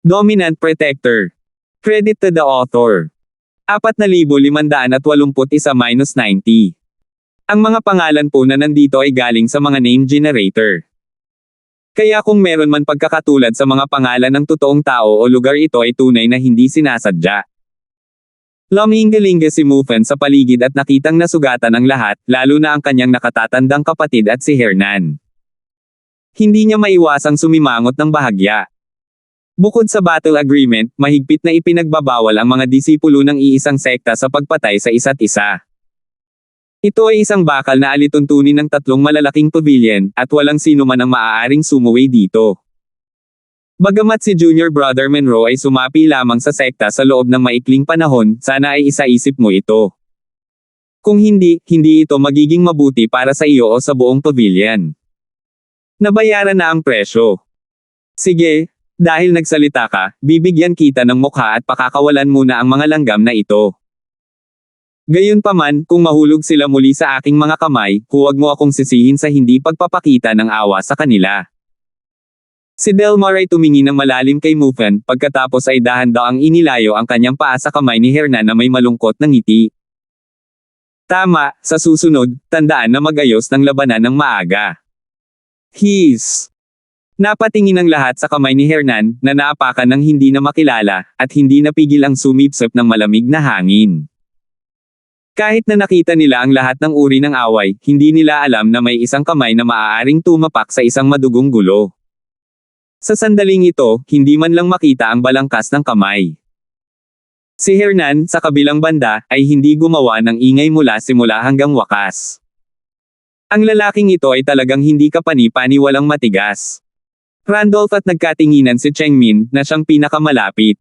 Dominant Protector. Credit to the author. 4,581-90. Ang mga pangalan po na nandito ay galing sa mga name generator. Kaya kung meron man pagkakatulad sa mga pangalan ng totoong tao o lugar, ito ay tunay na hindi sinasadya. Luminggalinga si Mufan sa paligid at nakitang nasugatan ang lahat, lalo na ang kanyang nakatatandang kapatid at si Hernan. Hindi niya maiwasang sumimangot ng bahagya. Bukod sa battle agreement, mahigpit na ipinagbabawal ang mga disipulo ng iisang sekta sa pagpatay sa isa't isa. Ito ay isang bakal na alituntunin ng 3 malalaking pavilion, at walang sino man ang maaaring sumuway dito. Bagamat si Junior Brother Monroe ay sumapi lamang sa sekta sa loob ng maikling panahon, sana ay isaisip mo ito. Kung hindi, hindi ito magiging mabuti para sa iyo o sa buong pavilion. Nabayaran na ang presyo. Sige, dahil nagsalita ka, bibigyan kita ng mukha at pakakawalan muna ang mga langgam na ito. Gayunpaman, kung mahulog sila muli sa aking mga kamay, huwag mo akong sisihin sa hindi pagpapakita ng awa sa kanila. Si Delmar ay tumingin ng malalim kay Mufan, pagkatapos ay dahan-daang inilayo ang kanyang paa sa kamay ni Hernan na may malungkot na ngiti. Tama, sa susunod, tandaan na mag-ayos ng labanan ng maaga. Napatingin ang lahat sa kamay ni Hernan, na naapakan ng hindi na makilala, at hindi napigil ang sumipsip ng malamig na hangin. Kahit na nakita nila ang lahat ng uri ng away, hindi nila alam na may isang kamay na maaaring tumapak sa isang madugong gulo. Sa sandaling ito, hindi man lang makita ang balangkas ng kamay. Si Hernan, sa kabilang banda, ay hindi gumawa ng ingay mula simula hanggang wakas. Ang lalaking ito ay talagang hindi kapani-paniwalang matigas. Randolph at nagkatinginan si Chengmin, na siyang pinakamalapit.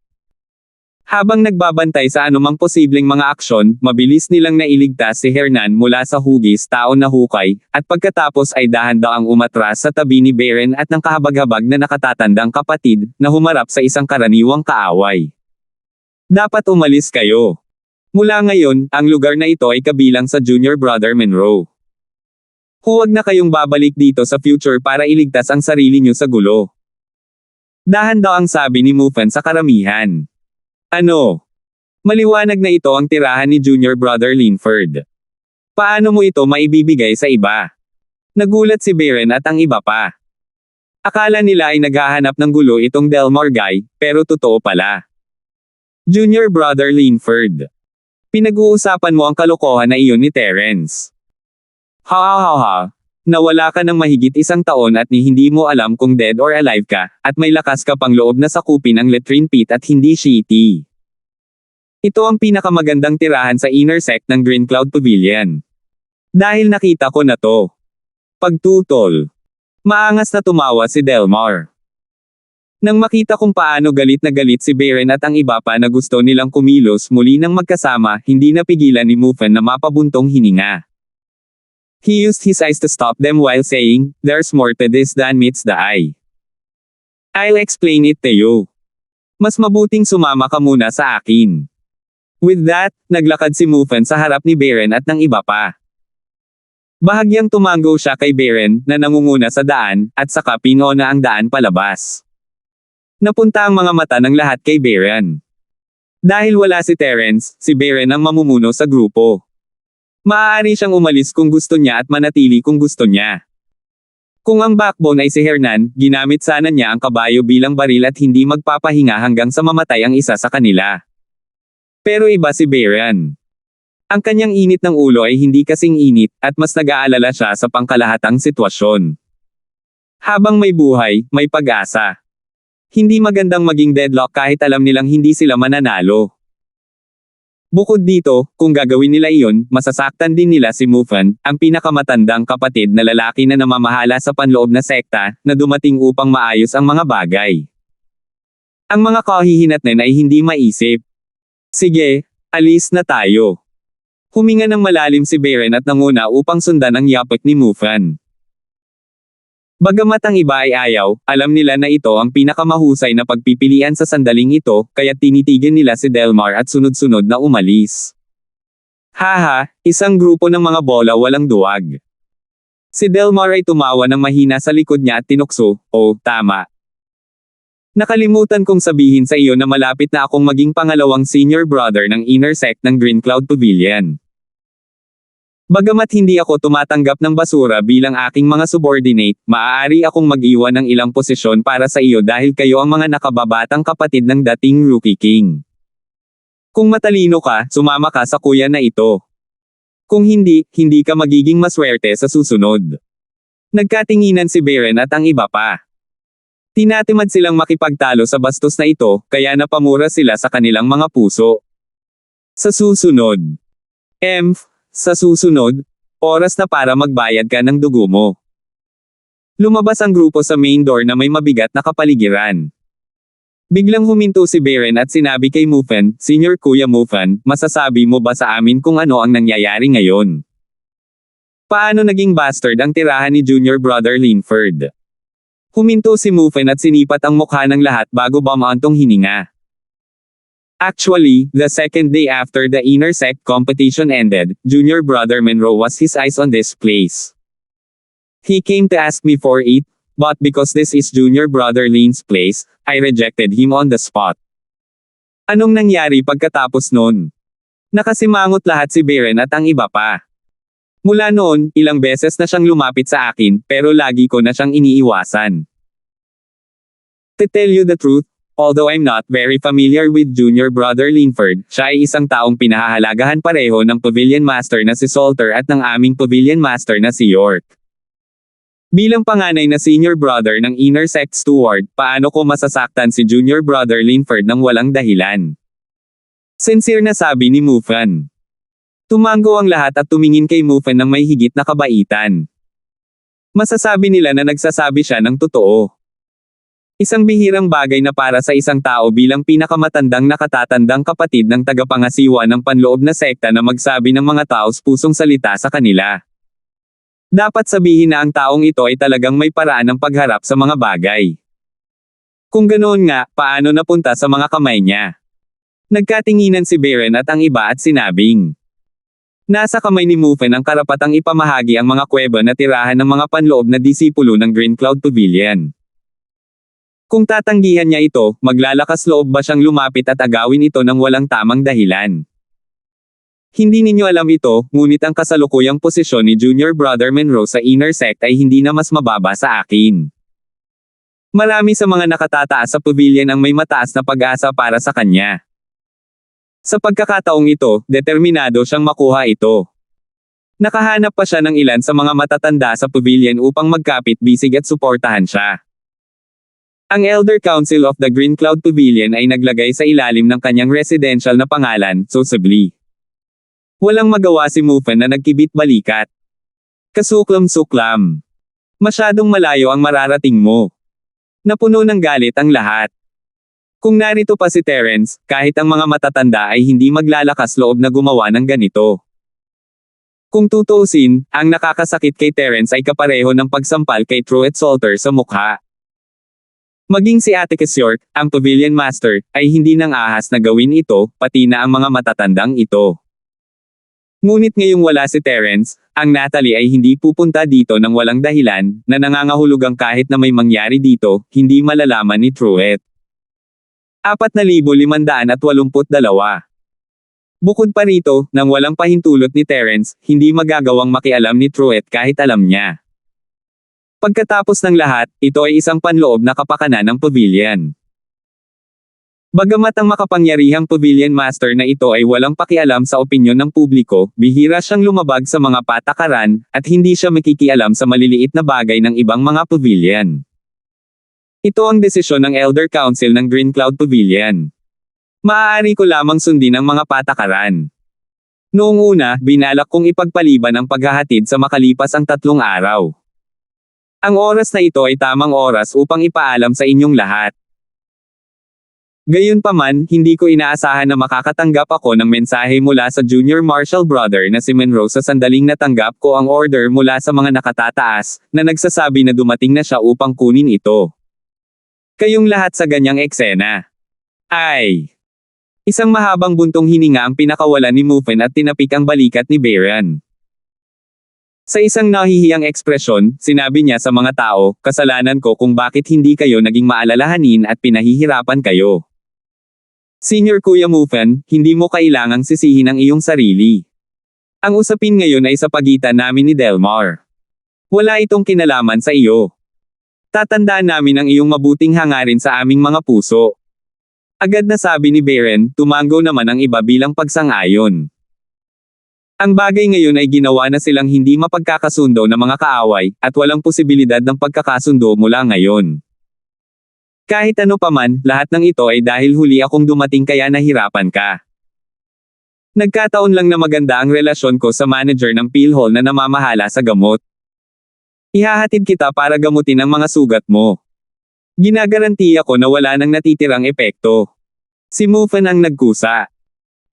Habang nagbabantay sa anumang posibleng mga aksyon, mabilis nilang nailigtas si Hernan mula sa hugis taon na hukay, at pagkatapos ay dahan-daang umatras sa tabi ni Beren at ng kahabag-habag na nakatatandang kapatid, na humarap sa isang karaniwang kaaway. Dapat umalis kayo. Mula ngayon, ang lugar na ito ay kabilang sa Junior Brother Monroe. Huwag na kayong babalik dito sa future para iligtas ang sarili niyo sa gulo. Dahan-daang sabi ni Mufan sa karamihan. Ano? Maliwanag na ito ang tirahan ni Junior Brother Linford. Paano mo ito maibibigay sa iba? Nagulat si Beren at ang iba pa. Akala nila ay naghahanap ng gulo itong Delmar guy, pero totoo pala. Junior Brother Linford. Pinag-uusapan mo ang kalokohan na iyon ni Terence. Nawala ka ng mahigit 1 taon at hindi mo alam kung dead or alive ka, at may lakas ka pang loob na sakupin ang latrine pit at hindi shitty. Ito ang pinakamagandang tirahan sa inner sect ng Green Cloud Pavilion. Dahil nakita ko na to. Pagtutol. Maangas na tumawa si Delmar. Nang makita kung paano galit na galit si Beren at ang iba pa na gusto nilang kumilos muli ng magkasama, hindi napigilan ni Mufan na mapabuntong hininga. He used his eyes to stop them while saying, "There's more to this than meets the eye. I'll explain it to you. Mas mabuting sumama ka muna sa akin." With that, naglakad si Mufan sa harap ni Beren at ng iba pa. Bahagyang tumango siya kay Beren, na nangunguna sa daan, at saka pinuna ang daan palabas. Napunta ang mga mata ng lahat kay Beren. Dahil wala si Terence, si Beren ang mamumuno sa grupo. Maaari siyang umalis kung gusto niya at manatili kung gusto niya. Kung ang backbone ay si Hernan, ginamit sana niya ang kabayo bilang baril at hindi magpapahinga hanggang sa mamatay ang isa sa kanila. Pero iba si Beren. Ang kanyang init ng ulo ay hindi kasing init, at mas nag-aalala siya sa pangkalahatang sitwasyon. Habang may buhay, may pag-asa. Hindi magandang maging deadlock kahit alam nilang hindi sila mananalo. Bukod dito, kung gagawin nila iyon, masasaktan din nila si Mufan, ang pinakamatandang kapatid na lalaki na namamahala sa panloob na sekta, na dumating upang maayos ang mga bagay. Ang mga kahihinatnan ay hindi maisip. Sige, alis na tayo. Huminga ng malalim si Beren at nanguna upang sundan ang yapak ni Mufan. Bagamat ang iba ay ayaw, alam nila na ito ang pinakamahusay na pagpipilian sa sandaling ito, kaya tinitigan nila si Delmar at sunod-sunod na umalis. Haha, isang grupo ng mga bola walang duwag. Si Delmar ay tumawa ng mahina sa likod niya at tinukso, "Oh, tama. Nakalimutan kong sabihin sa iyo na malapit na akong maging pangalawang senior brother ng inner sect ng Green Cloud Pavilion. Bagamat hindi ako tumatanggap ng basura bilang aking mga subordinate, maaari akong mag-iwan ng ilang posisyon para sa iyo dahil kayo ang mga nakababatang kapatid ng dating Rookie King. Kung matalino ka, sumama ka sa kuya na ito. Kung hindi, hindi ka magiging maswerte sa susunod. Nagkatinginan si Beren at ang iba pa. Tinatimad silang makipagtalo sa bastos na ito, kaya napamura sila sa kanilang mga puso. Sa susunod. Sa susunod, oras na para magbayad ka ng dugo mo. Lumabas ang grupo sa main door na may mabigat na kapaligiran. Biglang huminto si Beren at sinabi kay Mufen, "Senior Kuya Mufen, masasabi mo ba sa amin kung ano ang nangyayari ngayon? Paano naging bastard ang tirahan ni Junior Brother Linford?" Huminto si Mufen at sinipat ang mukha ng lahat bago bumaantong hininga. Actually, the second day after the inner sect competition ended, Junior Brother Monroe was his eyes on this place. He came to ask me for it, but because this is Junior Brother Lin's place, I rejected him on the spot. Anong nangyari pagkatapos nun? Nakasimangot lahat si Beren at ang iba pa. Mula noon, ilang beses na siyang lumapit sa akin, pero lagi ko na siyang iniiwasan. To tell you the truth, although I'm not very familiar with Junior Brother Linford, siya ay isang taong pinahahalagahan pareho ng Pavilion Master na si Salter at ng aming Pavilion Master na si York. Bilang panganay na senior brother ng inner sect steward, paano ko masasaktan si Junior Brother Linford ng walang dahilan? Sincere na sabi ni Mufen. Tumango ang lahat at tumingin kay Mufen ng may higit na kabaitan. Masasabi nila na nagsasabi siya ng totoo. Isang bihirang bagay na para sa isang tao bilang pinakamatandang nakatatandang kapatid ng tagapangasiwa ng panloob na sekta na magsabi ng mga taos pusong salita sa kanila. Dapat sabihin na ang taong ito ay talagang may paraan ng pagharap sa mga bagay. Kung ganoon nga, paano napunta sa mga kamay niya? Nagkatinginan si Beren at ang iba at sinabing, nasa kamay ni Mufen ang karapatang ipamahagi ang mga kuweba na tirahan ng mga panloob na disipulo ng Green Cloud Pavilion. Kung tatanggihan niya ito, maglalakas loob ba siyang lumapit at agawin ito ng walang tamang dahilan? Hindi ninyo alam ito, ngunit ang kasalukuyang posisyon ni Junior Brother Monroe sa inner sect ay hindi na mas mababa sa akin. Marami sa mga nakatataas sa pavilion ang may mataas na pag-asa para sa kanya. Sa pagkakataong ito, determinado siyang makuha ito. Nakahanap pa siya ng ilan sa mga matatanda sa pavilion upang magkapit-bisig at suportahan siya. Ang Elder Council of the Green Cloud Pavilion ay naglagay sa ilalim ng kanyang residential na pangalan, Sosabli. Walang magawa si Mufen na nagkibit-balikat. Kasuklam-suklam. Masyadong malayo ang mararating mo. Napuno ng galit ang lahat. Kung narito pa si Terence, kahit ang mga matatanda ay hindi maglalakas loob na gumawa ng ganito. Kung tutuusin, ang nakakasakit kay Terence ay kapareho ng pagsampal kay Truett Salter sa mukha. Maging si Atticus York, ang Pavilion Master, ay hindi nang ahas na gawin ito, pati na ang mga matatandang ito. Ngunit ngayong wala si Terence, ang Natalie ay hindi pupunta dito ng walang dahilan, na nangangahulugang kahit na may mangyari dito, hindi malalaman ni Truett. 4,582. Bukod pa rito, nang walang pahintulot ni Terence, hindi magagawang makialam ni Truett kahit alam niya. Pagkatapos ng lahat, ito ay isang panloob na kapakanan ng pavilion. Bagamat ang makapangyarihang Pavilion Master na ito ay walang pakialam sa opinyon ng publiko, bihira siyang lumabag sa mga patakaran, at hindi siya makikialam sa maliliit na bagay ng ibang mga pavilion. Ito ang desisyon ng Elder Council ng Green Cloud Pavilion. Maaari ko lamang sundin ang mga patakaran. Noong una, binalak kong ipagpaliban ang paghahatid sa makalipas ang 3 araw. Ang oras na ito ay tamang oras upang ipaalam sa inyong lahat. Gayunpaman, hindi ko inaasahan na makakatanggap ako ng mensahe mula sa Junior Marshal Brother na si Monroe sa sandaling natanggap ko ang order mula sa mga nakatataas, na nagsasabi na dumating na siya upang kunin ito. Kayong lahat sa ganyang eksena. Ay! Isang mahabang buntong hininga ang pinakawalan ni Mufen at tinapik ang balikat ni Beren. Sa isang nahihiyang ekspresyon, sinabi niya sa mga tao, kasalanan ko kung bakit hindi kayo naging maalalahanin at pinahihirapan kayo. Senior Kuya Mufan, hindi mo kailangang sisihin ang iyong sarili. Ang usapin ngayon ay sa pagitan namin ni Delmar. Wala itong kinalaman sa iyo. Tatandaan namin ang iyong mabuting hangarin sa aming mga puso. Agad na sabi ni Beren, tumango naman ang iba bilang pagsang-ayon. Ang bagay ngayon ay ginawa na silang hindi mapagkakasundo na mga kaaway, at walang posibilidad ng pagkakasundo mula ngayon. Kahit ano paman, lahat ng ito ay dahil huli akong dumating kaya nahirapan ka. Nagkataon lang na maganda ang relasyon ko sa manager ng PhilHealth na namamahala sa gamot. Ihahatid kita para gamutin ang mga sugat mo. Ginagarantiya ko na wala nang natitirang epekto. Si Mufan ang nagkusa.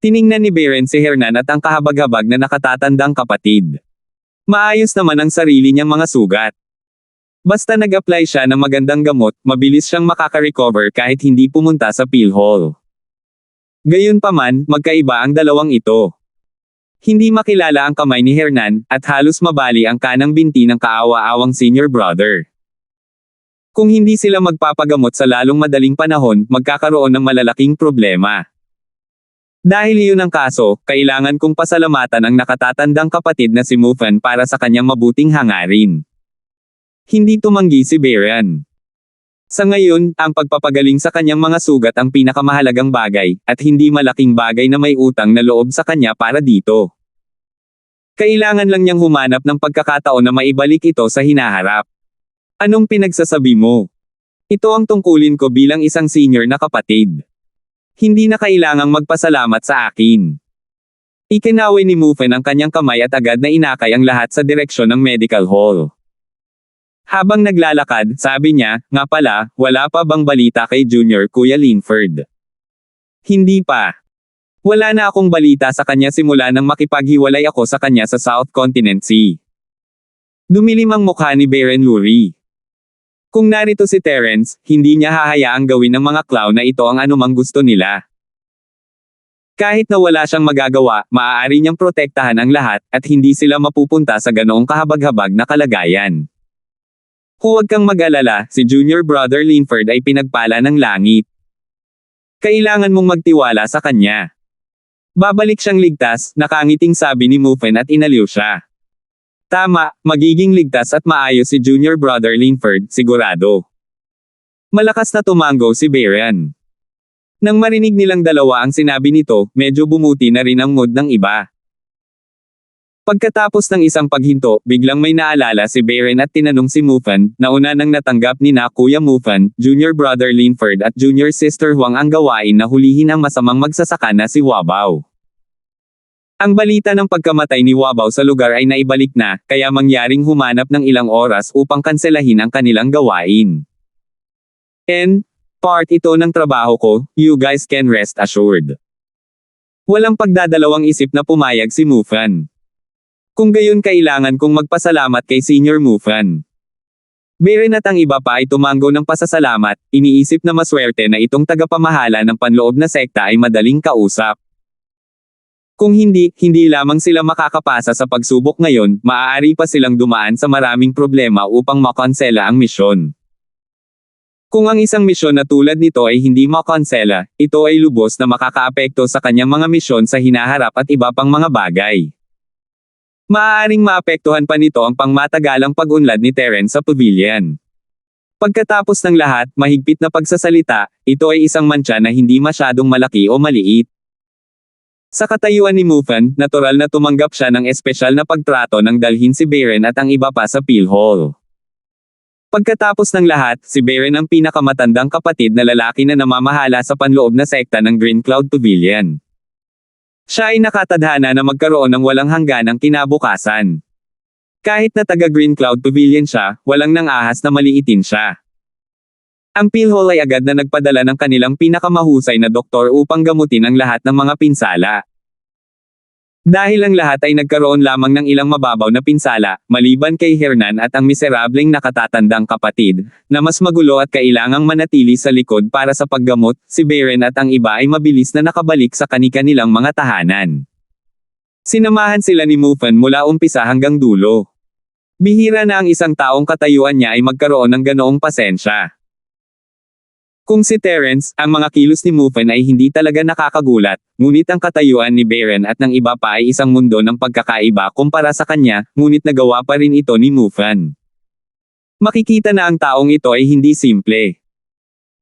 Tiningnan ni Beren si Hernan at ang kahabag-habag na nakatatandang kapatid. Maayos naman ang sarili niyang mga sugat. Basta nag-apply siya ng magandang gamot, mabilis siyang makaka-recover kahit hindi pumunta sa PhilHealth. Gayunpaman, magkaiba ang dalawang ito. Hindi makilala ang kamay ni Hernan, at halos mabali ang kanang binti ng kaawa-awang senior brother. Kung hindi sila magpapagamot sa lalong madaling panahon, magkakaroon ng malalaking problema. Dahil iyon ang kaso, kailangan kong pasalamatan ang nakatatandang kapatid na si Mufan para sa kanyang mabuting hangarin. Hindi tumanggi si Beren. Sa ngayon, ang pagpapagaling sa kanyang mga sugat ang pinakamahalagang bagay, at hindi malaking bagay na may utang na loob sa kanya para dito. Kailangan lang niyang humanap ng pagkakataon na maibalik ito sa hinaharap. Anong pinagsasabi mo? Ito ang tungkulin ko bilang isang senior na kapatid. Hindi na kailangang magpasalamat sa akin. Ikinaway ni Mufan ang kanyang kamay at agad na inakay ang lahat sa direksyon ng medical hall. Habang naglalakad, sabi niya, nga pala, wala pa bang balita kay Junior Kuya Linford? Hindi pa. Wala na akong balita sa kanya simula nang makipaghiwalay ako sa kanya sa South Continent Sea. Dumilim ang mukha ni Beren Lurie. Kung narito si Terence, hindi niya hahayaang gawin ng mga clown na ito ang anumang gusto nila. Kahit na wala siyang magagawa, maaari niyang protektahan ang lahat, at hindi sila mapupunta sa ganoong kahabag-habag na kalagayan. Huwag kang mag-alala, si Junior Brother Linford ay pinagpala ng langit. Kailangan mong magtiwala sa kanya. Babalik siyang ligtas, nakangiting sabi ni Mufan at inaliw siya. Tama, magiging ligtas at maayos si Junior Brother Linford, sigurado. Malakas na tumango si Beren. Nang marinig nilang dalawa ang sinabi nito, medyo bumuti na rin ang mood ng iba. Pagkatapos ng isang paghinto, biglang may naalala si Beren at tinanong si Mufan, na una nang natanggap ni na Kuya Mufan, Junior Brother Linford at Junior Sister Huang ang gawain na hulihin ang masamang magsasaka na si Wabaw. Ang balita ng pagkamatay ni Wabaw sa lugar ay naibalik na, kaya mangyaring humanap ng ilang oras upang kanselahin ang kanilang gawain. And, part ito ng trabaho ko, you guys can rest assured. Walang pagdadalawang isip na pumayag si Mufan. Kung gayon kailangan kong magpasalamat kay Senior Mufan. Beren at ang iba pa ay tumango ng pasasalamat, iniisip na maswerte na itong tagapamahala ng panloob na sekta ay madaling kausap. Kung hindi lamang sila makakapasa sa pagsubok ngayon, maaari pa silang dumaan sa maraming problema upang makonsela ang misyon. Kung ang isang misyon na tulad nito ay hindi makonsela, ito ay lubos na makakaapekto sa kanyang mga misyon sa hinaharap at iba pang mga bagay. Maaaring maapektuhan pa nito ang pangmatagalang pag-unlad ni Terence sa pavilion. Pagkatapos ng lahat, mahigpit na pagsasalita, ito ay isang mantsa na hindi masyadong malaki o maliit. Sa katayuan ni Mufan, natural na tumanggap siya ng espesyal na pagtrato nang dalhin si Beren at ang iba pa sa PhilHealth. Pagkatapos ng lahat, si Beren ang pinakamatandang kapatid na lalaki na namamahala sa panloob na sekta ng Green Cloud Pavilion. Siya ay nakatadhana na magkaroon ng walang hangganang kinabukasan. Kahit na taga Green Cloud Pavilion siya, walang nang-ahas na maliitin siya. Ang PhilHealth ay agad na nagpadala ng kanilang pinakamahusay na doktor upang gamutin ang lahat ng mga pinsala. Dahil ang lahat ay nagkaroon lamang ng ilang mababaw na pinsala, maliban kay Hernan at ang miserableng nakatatandang kapatid, na mas magulo at kailangang manatili sa likod para sa paggamot, si Beren at ang iba ay mabilis na nakabalik sa kani-kanilang mga tahanan. Sinamahan sila ni Mufan mula umpisa hanggang dulo. Bihira na ang isang taong katayuan niya ay magkaroon ng ganoong pasensya. Kung si Terence, ang mga kilos ni Muffin ay hindi talaga nakakagulat, ngunit ang katayuan ni Baron at ng iba pa ay isang mundo ng pagkakaiba kumpara sa kanya, ngunit nagawa pa rin ito ni Muffin. Makikita na ang taong ito ay hindi simple.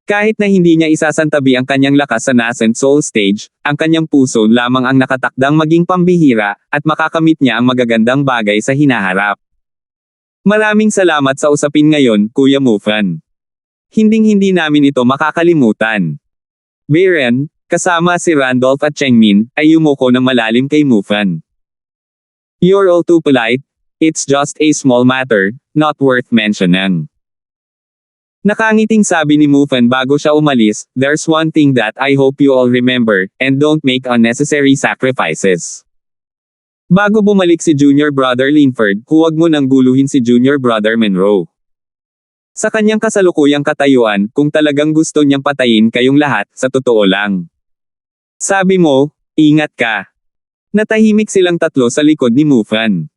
Kahit na hindi niya isasantabi ang kanyang lakas sa nascent soul stage, ang kanyang puso lamang ang nakatakdang maging pambihira, at makakamit niya ang magagandang bagay sa hinaharap. Maraming salamat sa usapin ngayon, Kuya Muffin. Hinding-hindi namin ito makakalimutan. Baron, kasama si Randolph at Chengmin, ay yumuko ng malalim kay Muffin. You're all too polite. It's just a small matter, not worth mentioning. Nakangiting sabi ni Muffin bago siya umalis, there's one thing that I hope you all remember, and don't make unnecessary sacrifices. Bago bumalik si Junior Brother Linford, huwag mo nang guluhin si Junior Brother Monroe. Sa kanyang kasalukuyang katayuan, kung talagang gusto niyang patayin kayong lahat, sa totoo lang. Sabi mo, ingat ka. Natahimik silang tatlo sa likod ni Muffin.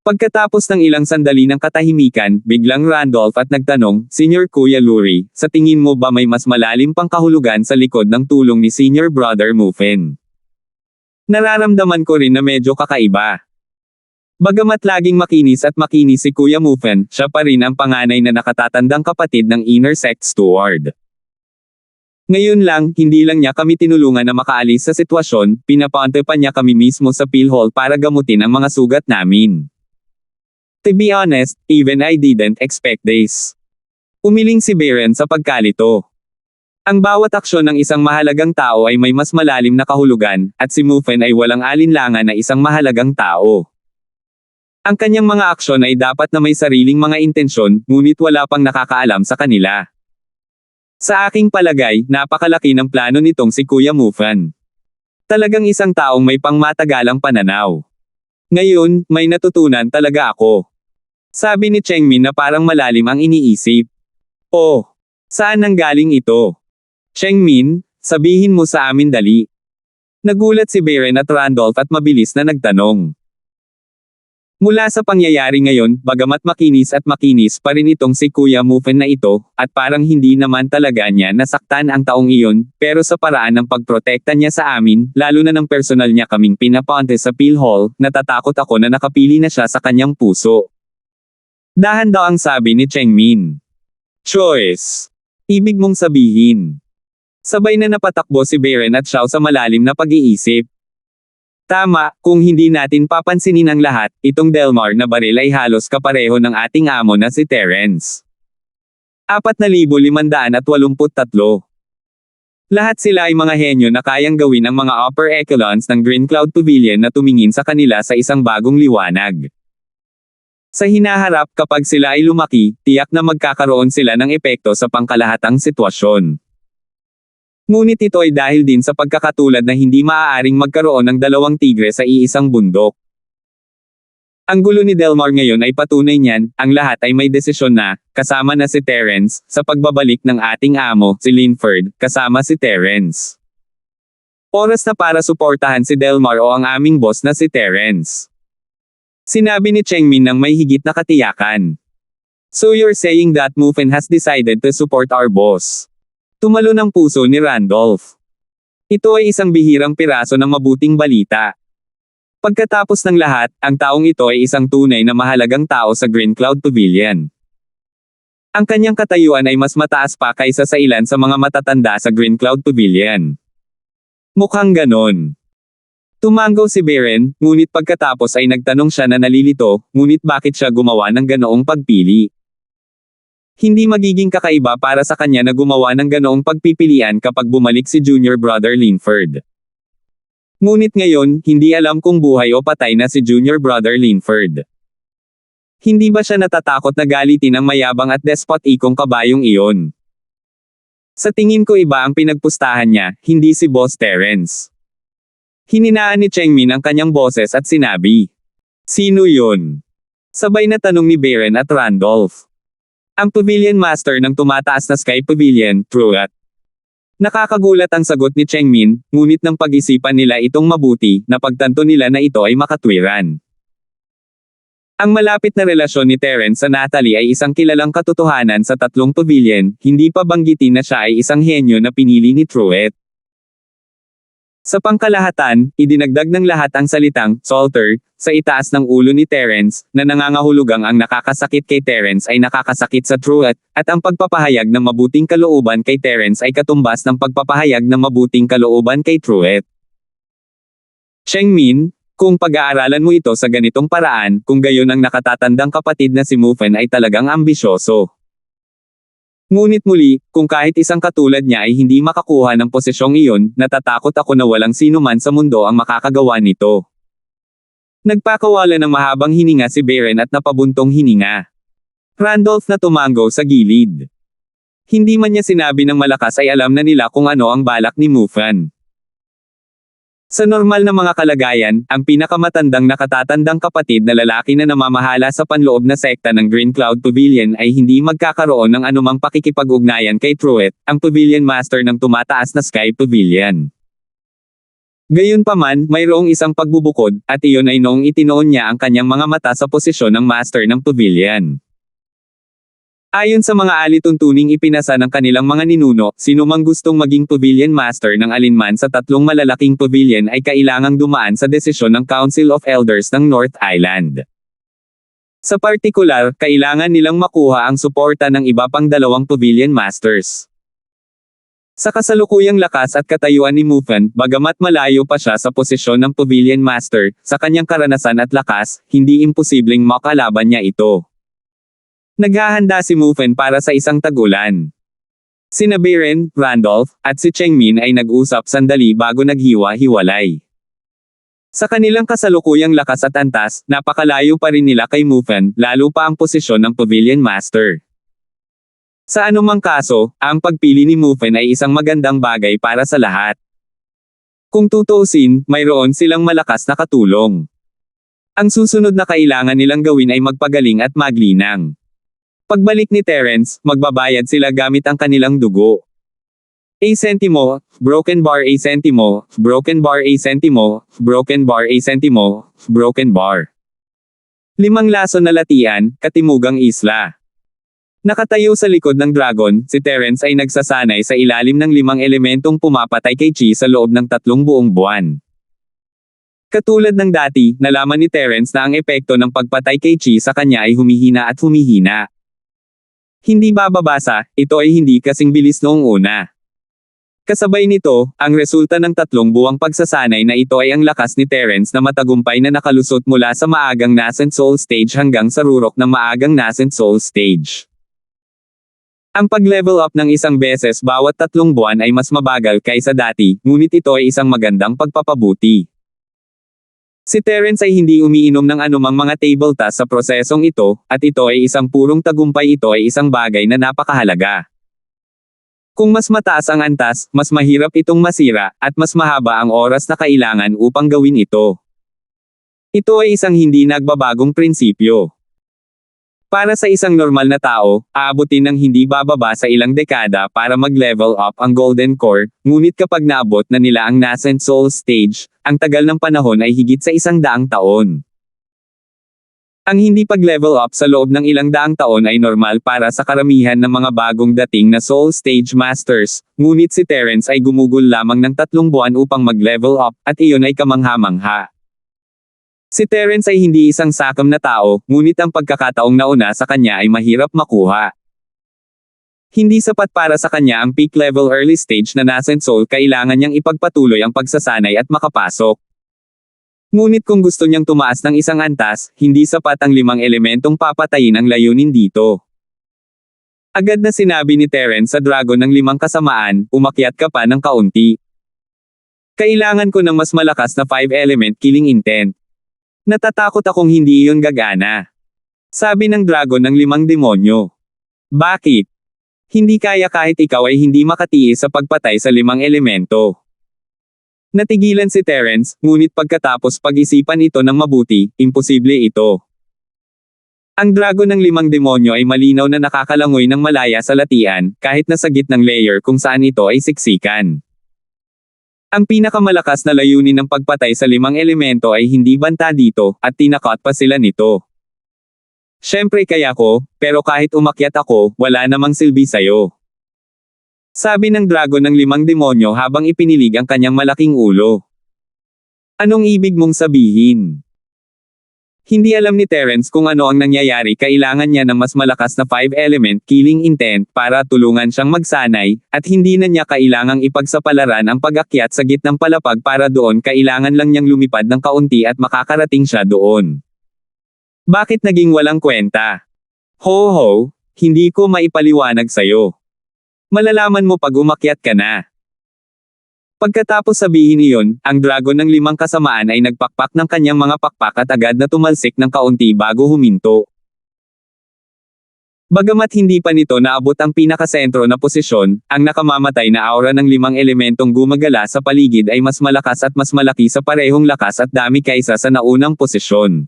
Pagkatapos ng ilang sandali ng katahimikan, biglang Randolph at nagtanong, Senior Kuya Lurie, sa tingin mo ba may mas malalim pang kahulugan sa likod ng tulong ni Senior Brother Muffin? Nararamdaman ko rin na medyo kakaiba. Bagamat laging makinis at makinis si Kuya Muffin, siya pa rin ang panganay na nakatatandang kapatid ng inner sect steward. Ngayon lang, hindi lang niya kami tinulungan na makaalis sa sitwasyon, pinapaante pa niya kami mismo sa PhilHealth para gamutin ang mga sugat namin. To be honest, even I didn't expect this. Umiling si Baron sa pagkalito. Ang bawat aksyon ng isang mahalagang tao ay may mas malalim na kahulugan, at si Muffin ay walang alinlangan na isang mahalagang tao. Ang kanyang mga aksyon ay dapat na may sariling mga intensyon, ngunit wala pang nakakaalam sa kanila. Sa aking palagay, napakalaki ng plano nitong si Kuya Muffin. Talagang isang taong may pangmatagalang pananaw. Ngayon, may natutunan talaga ako. Sabi ni Chengmin na parang malalim ang iniisip. Oh, saan nanggaling ito? Chengmin, sabihin mo sa amin dali. Nagulat si Baron at Randolph at mabilis na nagtanong. Mula sa pangyayari ngayon, bagamat makinis pa rin itong si Kuya Muffin na ito, at parang hindi naman talaga niya nasaktan ang taong iyon, pero sa paraan ng pagprotekta niya sa amin, lalo na ng personal niya kaming pinapaante sa PhilHealth, natatakot ako na nakapili na siya sa kanyang puso. Dahan daw ang sabi ni Chengmin. Choice. Ibig mong sabihin. Sabay na napatakbo si Baron at Xiao sa malalim na pag-iisip. Tama, kung hindi natin papansinin ang lahat, itong Delmar na baril ay halos kapareho ng ating amo na si Terence. 4,583. Lahat sila ay mga henyo na kayang gawin ang mga upper echelons ng Green Cloud Pavilion na tumingin sa kanila sa isang bagong liwanag. Sa hinaharap kapag sila ay lumaki, tiyak na magkakaroon sila ng epekto sa pangkalahatang sitwasyon. Ngunit ito ay dahil din sa pagkakatulad na hindi maaaring magkaroon ng dalawang tigre sa iisang bundok. Ang gulo ni Delmar ngayon ay patunay niyan, ang lahat ay may desisyon na, kasama na si Terence, sa pagbabalik ng ating amo, si Linford, kasama si Terence. Oras na para suportahan si Delmar o ang aming boss na si Terence. Sinabi ni Chengmin ng may higit na katiyakan. So you're saying that Muffin has decided to support our boss? Tumalo ng puso ni Randolph. Ito ay isang bihirang piraso ng mabuting balita. Pagkatapos ng lahat, ang taong ito ay isang tunay na mahalagang tao sa Green Cloud Pavilion. Ang kanyang katayuan ay mas mataas pa kaysa sa ilan sa mga matatanda sa Green Cloud Pavilion. Mukhang ganon. Tumango si Baron, ngunit pagkatapos ay nagtanong siya na nalilito, ngunit bakit siya gumawa ng ganoong pagpili? Hindi magiging kakaiba para sa kanya na gumawa ng ganoong pagpipilian kapag bumalik si Junior Brother Linford. Ngunit ngayon, hindi alam kung buhay o patay na si Junior Brother Linford. Hindi ba siya natatakot na galitin ang mayabang at despotikong kabayong iyon? Sa tingin ko iba ang pinagpustahan niya, hindi si Boss Terence. Hininaan ni Chengmin ang kanyang boses at sinabi. Sino yun? Sabay na tanong ni Baron at Randolph. Ang Pavilion Master ng tumataas na Sky Pavilion, Truat. Nakakagulat ang sagot ni Chengmin, ngunit nang pag-isipan nila itong mabuti, napagtanto nila na ito ay makatwiran. Ang malapit na relasyon ni Terence sa Natalie ay isang kilalang katotohanan sa tatlong pavilion, hindi pa banggitin na siya ay isang henyo na pinili ni Truett. Sa pangkalahatan, idinagdag ng lahat ang salitang "Salter" sa itaas ng ulo ni Terence, na nangangahulugang ang nakakasakit kay Terence ay nakakasakit sa Truett, at ang pagpapahayag ng mabuting kalooban kay Terence ay katumbas ng pagpapahayag ng mabuting kalooban kay Truett. Chengmin, kung pag-aaralan mo ito sa ganitong paraan, kung gayon ang nakatatandang kapatid na si Mufen ay talagang ambisyoso. Ngunit muli, kung kahit isang katulad niya ay hindi makakuha ng posisyong iyon, natatakot ako na walang sino man sa mundo ang makakagawa nito. Nagpakawala ng mahabang hininga si Beren at napabuntong hininga. Randolph na tumango sa gilid. Hindi man niya sinabi ng malakas ay alam na nila kung ano ang balak ni Mufen. Sa normal na mga kalagayan, ang pinakamatandang nakatatandang kapatid na lalaki na namamahala sa panloob na sekta ng Green Cloud Pavilion ay hindi magkakaroon ng anumang pakikipag-ugnayan kay Truett, ang Pavilion Master ng tumataas na Sky Pavilion. Gayunpaman, mayroong isang pagbubukod, at iyon ay noong itinoon niya ang kanyang mga mata sa posisyon ng Master ng Pavilion. Ayon sa mga alituntuning ipinasa ng kanilang mga ninuno, sinumang gustong maging Pavilion Master ng alinman sa tatlong malalaking pavilion ay kailangang dumaan sa desisyon ng Council of Elders ng North Island. Sa partikular, kailangan nilang makuha ang suporta ng iba pang dalawang Pavilion Masters. Sa kasalukuyang lakas at katayuan ni Mufen, bagamat malayo pa siya sa posisyon ng Pavilion Master, sa kanyang karanasan at lakas, hindi imposibleng makalaban niya ito. Naghahanda si Mufen para sa isang tag-ulan. Sina Beren, Randolph, at si Chengmin ay nag-usap sandali bago naghiwa-hiwalay. Sa kanilang kasalukuyang lakas at antas, napakalayo pa rin nila kay Mufen, lalo pa ang posisyon ng Pavilion Master. Sa anumang kaso, ang pagpili ni Mufen ay isang magandang bagay para sa lahat. Kung tutuusin, mayroon silang malakas na katulong. Ang susunod na kailangan nilang gawin ay magpagaling at maglinang. Pagbalik ni Terence, magbabayad sila gamit ang kanilang dugo. A centimo, broken bar a centimo, broken bar a centimo, broken bar a centimo, broken bar. 5 laso na latian, Katimugang Isla. Nakatayo sa likod ng dragon, si Terence ay nagsasanay sa ilalim ng 5 elementong pumapatay kay Chi sa loob ng 3 buong buwan. Katulad ng dati, nalaman ni Terence na ang epekto ng pagpatay kay Chi sa kanya ay humihina at humihina. Hindi bababasa, ito ay hindi kasing bilis noong una. Kasabay nito, ang resulta ng 3 buwang pagsasanay na ito ay ang lakas ni Terence na matagumpay na nakalusot mula sa maagang nascent soul stage hanggang sa rurok ng maagang nascent soul stage. Ang pag-level up ng isang beses bawat 3 buwan ay mas mabagal kaysa dati, ngunit ito ay isang magandang pagpapabuti. Si Terence ay hindi umiinom ng anumang mga table tasks sa prosesong ito, at ito ay isang purong tagumpay. Ito ay isang bagay na napakahalaga. Kung mas mataas ang antas, mas mahirap itong masira, at mas mahaba ang oras na kailangan upang gawin ito. Ito ay isang hindi nagbabagong prinsipyo. Para sa isang normal na tao, aabutin ng hindi bababa sa ilang dekada para mag-level up ang Golden Core, ngunit kapag naabot na nila ang nascent soul stage, ang tagal ng panahon ay higit sa 100 taon. Ang hindi pag-level up sa loob ng ilang daang taon ay normal para sa karamihan ng mga bagong dating na soul stage masters, ngunit si Terence ay gumugol lamang ng 3 buwan upang mag-level up, at iyon ay kamangha-mangha. Si Terence ay hindi isang sakam na tao, ngunit ang pagkakataong nauna sa kanya ay mahirap makuha. Hindi sapat para sa kanya ang peak level early stage na nascent soul, kailangan niyang ipagpatuloy ang pagsasanay at makapasok. Ngunit kung gusto niyang tumaas ng isang antas, hindi sapat ang 5 elementong papatayin ang layunin dito. Agad na sinabi ni Terence sa dragon ng 5 kasamaan, umakyat ka pa ng kaunti. Kailangan ko ng mas malakas na 5 element killing intent. Natatakot akong hindi iyon gagana. Sabi ng dragon ng 5 demonyo. Bakit? Hindi kaya kahit ikaw ay hindi makatiis sa pagpatay sa 5 elemento. Natigilan si Terence, ngunit pagkatapos pag-isipan ito ng mabuti, imposible ito. Ang dragon ng 5 demonyo ay malinaw na nakakalangoy ng malaya sa latian, kahit nasa gitnang layer kung saan ito ay siksikan. Ang pinakamalakas na layunin ng pagpatay sa 5 elemento ay hindi banta dito, at tinakot pa sila nito. Siyempre kaya ko, pero kahit umakyat ako, wala namang silbi sa'yo. Sabi ng dragon ng 5 demonyo habang ipinilig ang kanyang malaking ulo. Anong ibig mong sabihin? Hindi alam ni Terence kung ano ang nangyayari, kailangan niya ng mas malakas na 5-element killing intent para tulungan siyang magsanay, at hindi na niya kailangang ipagsapalaran ang pag-akyat sa gitnang palapag para doon, kailangan lang niyang lumipad ng kaunti at makakarating siya doon. Bakit naging walang kwenta? Ho, hindi ko maipaliwanag sa'yo. Malalaman mo pag umakyat ka na. Pagkatapos sabihin iyon, ang dragon ng 5 kasamaan ay nagpakpak ng kanyang mga pakpak at agad na tumalsik ng kaunti bago huminto. Bagamat hindi pa nito naabot ang pinakasentro na posisyon, ang nakamamatay na aura ng 5 elementong gumagala sa paligid ay mas malakas at mas malaki sa parehong lakas at dami kaysa sa naunang posisyon.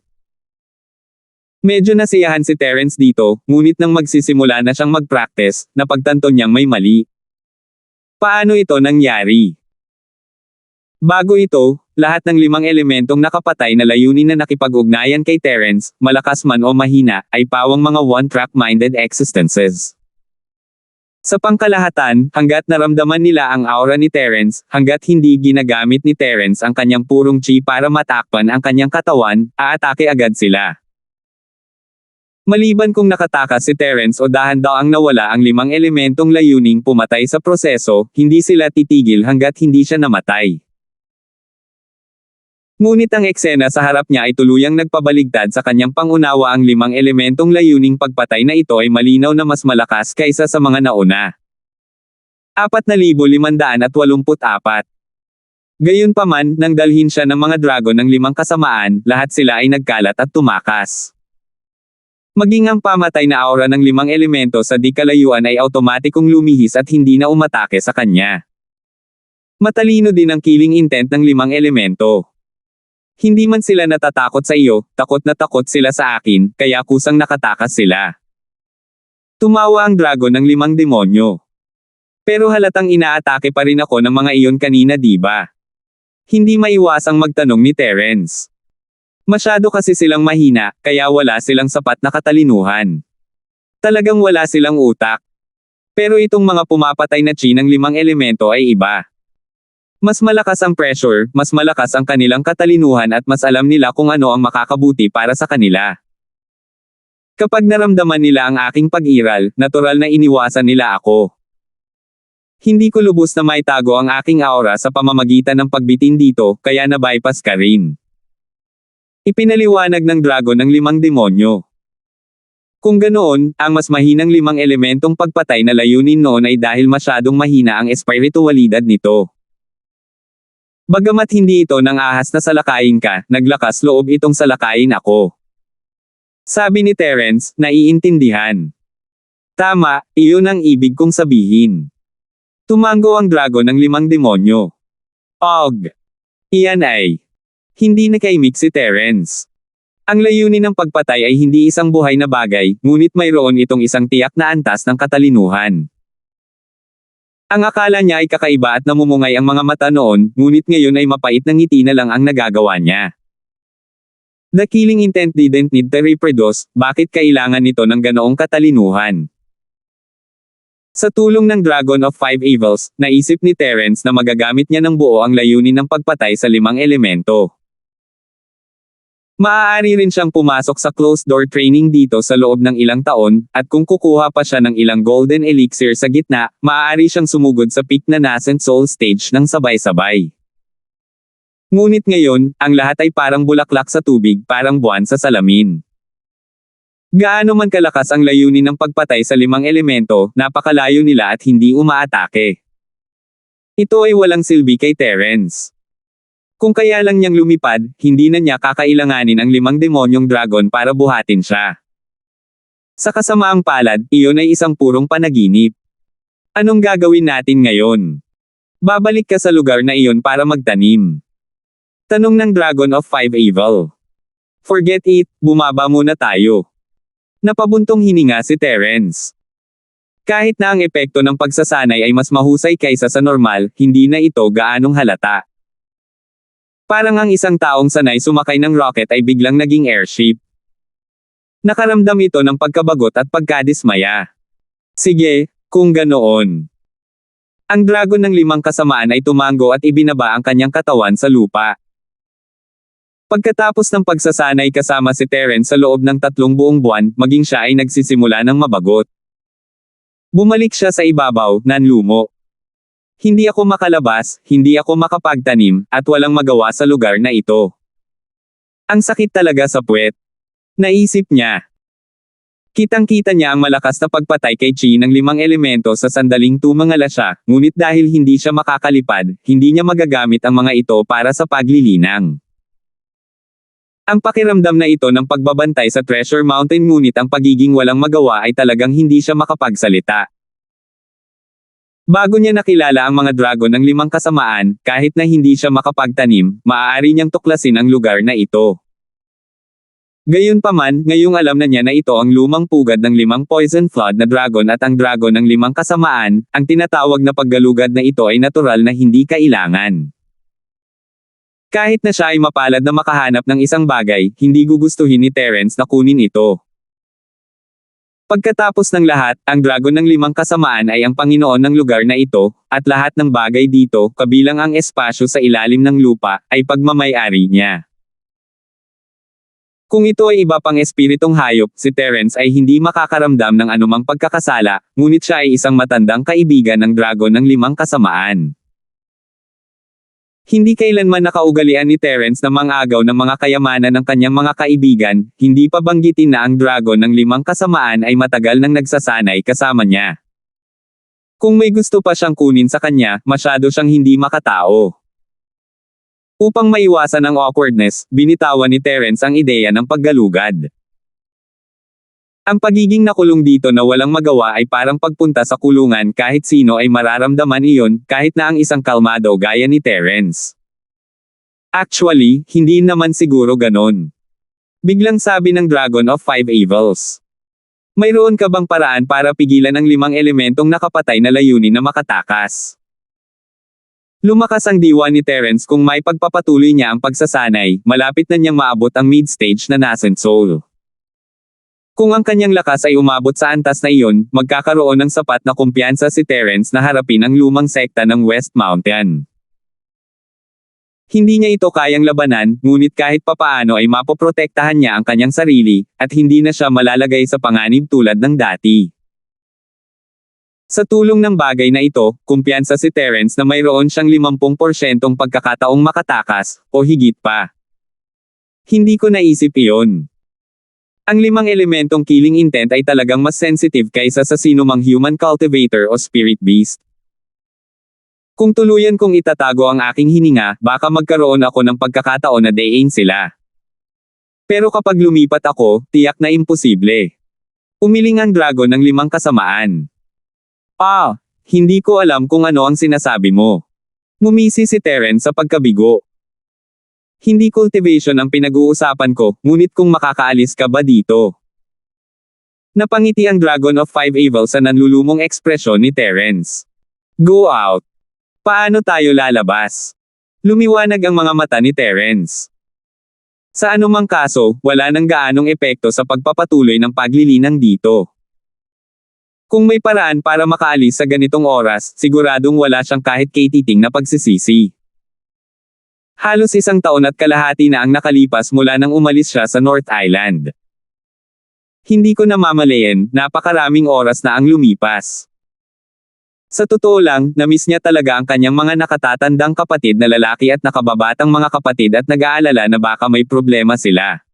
Medyo nasiyahan si Terence dito, ngunit nang magsisimula na siyang mag-practice, napagtanto niyang may mali. Paano ito nangyari? Bago ito, lahat ng 5 elementong nakapatay na layunin na nakipag-ugnayan kay Terence, malakas man o mahina, ay pawang mga one-track-minded existences. Sa pangkalahatan, hanggat naramdaman nila ang aura ni Terence, hanggat hindi ginagamit ni Terence ang kanyang purong chi para matakpan ang kanyang katawan, aatake agad sila. Maliban kung nakatakas si Terence o dahan-daang nawala ang 5 elementong layuning pumatay sa proseso, hindi sila titigil hanggat hindi siya namatay. Ngunit ang eksena sa harap niya ay tuluyang nagpabaligtad sa kanyang pangunawa, ang 5 elementong layuning pagpatay na ito ay malinaw na mas malakas kaysa sa mga nauna. 4,584. Gayunpaman, nang dalhin siya ng mga dragon ng 5 kasamaan, lahat sila ay nagkalat at tumakas. Maging ang pamatay na aura ng 5 elemento sa di kalayuan ay automatikong lumihis at hindi na umatake sa kanya. Matalino din ang killing intent ng 5 elemento. Hindi man sila natatakot sa iyo, takot na takot sila sa akin, kaya kusang nakatakas sila. Tumawa ang dragon ng 5 demonyo. Pero halatang inaatake pa rin ako ng mga iyon kanina, di ba? Hindi maiwasang magtanong ni Terence. Masyado kasi silang mahina, kaya wala silang sapat na katalinuhan. Talagang wala silang utak. Pero itong mga pumapatay na chi ng 5 elemento ay iba. Mas malakas ang pressure, mas malakas ang kanilang katalinuhan at mas alam nila kung ano ang makakabuti para sa kanila. Kapag naramdaman nila ang aking pag-iral, natural na iniwasan nila ako. Hindi ko lubos na maitago ang aking aura sa pamamagitan ng pagbitin dito, kaya na-bypass ka rin. Ipinaliwanag ng dragon ng 5 demonyo. Kung ganoon, ang mas mahinang 5 elementong pagpatay na layunin noon ay dahil masyadong mahina ang espiritualidad nito. Bagamat hindi ito nang ahas na salakayin ka, naglakas loob itong salakayin ako. Sabi ni Terence, naiintindihan. Tama, iyon ang ibig kong sabihin. Tumango ang dragon ng 5 demonyo. Og. Iyan ay. Hindi nakaimik si Terence. Ang layunin ng pagpatay ay hindi isang buhay na bagay, ngunit mayroon itong isang tiyak na antas ng katalinuhan. Ang akala niya ay kakaiba at namumungay ang mga mata noon, ngunit ngayon ay mapait na ngiti na lang ang nagagawa niya. The killing intent didn't need to reproduce, bakit kailangan nito ng ganoong katalinuhan? Sa tulong ng Dragon of 5 Evils, naisip ni Terence na magagamit niya ng buo ang layunin ng pagpatay sa 5 elemento. Maaari rin siyang pumasok sa closed-door training dito sa loob ng ilang taon, at kung kukuha pa siya ng ilang golden elixir sa gitna, maaari siyang sumugod sa peak na nascent soul stage ng sabay-sabay. Ngunit ngayon, ang lahat ay parang bulaklak sa tubig, parang buwan sa salamin. Gaano man kalakas ang layunin ng pagpatay sa 5 elemento, napakalayo nila at hindi umaatake. Ito ay walang silbi kay Terence. Kung kaya lang niyang lumipad, hindi na niya kakailanganin ang 5 demonyong dragon para buhatin siya. Sa kasamaang palad, iyon ay isang purong panaginip. Anong gagawin natin ngayon? Babalik ka sa lugar na iyon para magtanim. Tanong ng Dragon of 5 Evil. Forget it, bumaba muna tayo. Napabuntong hininga si Terence. Kahit na ang epekto ng pagsasanay ay mas mahusay kaysa sa normal, hindi na ito gaanong halata. Parang ang isang taong sanay sumakay ng rocket ay biglang naging airship. Nakaramdam ito ng pagkabagot at pagkadismaya. Sige, kung ganoon. Ang dragon ng 5 kasamaan ay tumango at ibinaba ang kanyang katawan sa lupa. Pagkatapos ng pagsasanay kasama si Terence sa loob ng 3 buong buwan, maging siya ay nagsisimula ng mabagot. Bumalik siya sa ibabaw, nanlumo. Hindi ako makalabas, hindi ako makapagtanim, at walang magawa sa lugar na ito. Ang sakit talaga sa puwet. Naisip niya. Kitang-kita niya ang malakas na pagpatay kay Chi ng 5 elemento sa sandaling tumangala siya, ngunit dahil hindi siya makakalipad, hindi niya magagamit ang mga ito para sa paglilinang. Ang pakiramdam na ito ng pagbabantay sa Treasure Mountain ngunit ang pagiging walang magawa ay talagang hindi siya makapagsalita. Bago niya nakilala ang mga dragon ng 5 kasamaan, kahit na hindi siya makapagtanim, maaari niyang tuklasin ang lugar na ito. Gayunpaman, ngayong alam na niya na ito ang lumang pugad ng 5 Poison Flood na dragon at ang dragon ng 5 kasamaan, ang tinatawag na paggalugad na ito ay natural na hindi kailangan. Kahit na siya ay mapalad na makahanap ng isang bagay, hindi gugustuhin ni Terence na kunin ito. Pagkatapos ng lahat, ang dragon ng 5 kasamaan ay ang Panginoon ng lugar na ito, at lahat ng bagay dito, kabilang ang espasyo sa ilalim ng lupa, ay pagmamay-ari niya. Kung ito ay iba pang espiritong hayop, si Terence ay hindi makakaramdam ng anumang pagkakasala, ngunit siya ay isang matandang kaibigan ng dragon ng 5 kasamaan. Hindi kailanman nakaugalian ni Terence na mangagaw ng mga kayamanan ng kanyang mga kaibigan, hindi pa banggitin na ang dragon ng 5 kasamaan ay matagal nang nagsasanay kasama niya. Kung may gusto pa siyang kunin sa kanya, masyado siyang hindi makatao. Upang maiwasan ang awkwardness, binitawan ni Terence ang ideya ng paggalugad. Ang pagiging nakulong dito na walang magawa ay parang pagpunta sa kulungan kahit sino ay mararamdaman iyon, kahit na ang isang kalmado gaya ni Terence. Actually, hindi naman siguro ganon. Biglang sabi ng Dragon of 5 Evils. Mayroon ka bang paraan para pigilan ang 5 elementong nakapatay na layunin na makatakas? Lumakas ang diwa ni Terence kung may pagpapatuloy niya ang pagsasanay, malapit na niyang maabot ang mid-stage na Nascent Soul. Kung ang kanyang lakas ay umabot sa antas na iyon, magkakaroon ng sapat na kumpiyansa si Terence na harapin ang lumang sekta ng West Mountain. Hindi niya ito kayang labanan, ngunit kahit papaano ay mapoprotektahan niya ang kanyang sarili, at hindi na siya malalagay sa panganib tulad ng dati. Sa tulong ng bagay na ito, kumpiyansa si Terence na mayroon siyang 50% pagkakataong makatakas, o higit pa. Hindi ko naisip iyon. Ang 5 elementong killing intent ay talagang mas sensitive kaysa sa sinumang human cultivator o spirit beast. Kung tuluyan kong itatago ang aking hininga, baka magkaroon ako ng pagkakataon na dayin sila. Pero kapag lumipat ako, tiyak na imposible. Umiling ang dragon ng 5 kasamaan. Hindi ko alam kung ano ang sinasabi mo. Ngumisi si Terence sa pagkabigo. Hindi cultivation ang pinag-uusapan ko, ngunit kung makakaalis ka ba dito? Napangiti ang Dragon of 5 Evils sa nanlulumong ekspresyon ni Terence. Go out. Paano tayo lalabas? Lumiwanag ang mga mata ni Terence. Sa anumang kaso, wala nang gaanong epekto sa pagpapatuloy ng paglilinang dito. Kung may paraan para makaalis sa ganitong oras, siguradong wala siyang kahit katiting na pagsisisi. Halos 1 taon at kalahati na ang nakalipas mula nang umalis siya sa North Island. Hindi ko namamalayan, napakaraming oras na ang lumipas. Sa totoo lang, namiss niya talaga ang kanyang mga nakatatandang kapatid na lalaki at nakababatang mga kapatid at nag-aalala na baka may problema sila.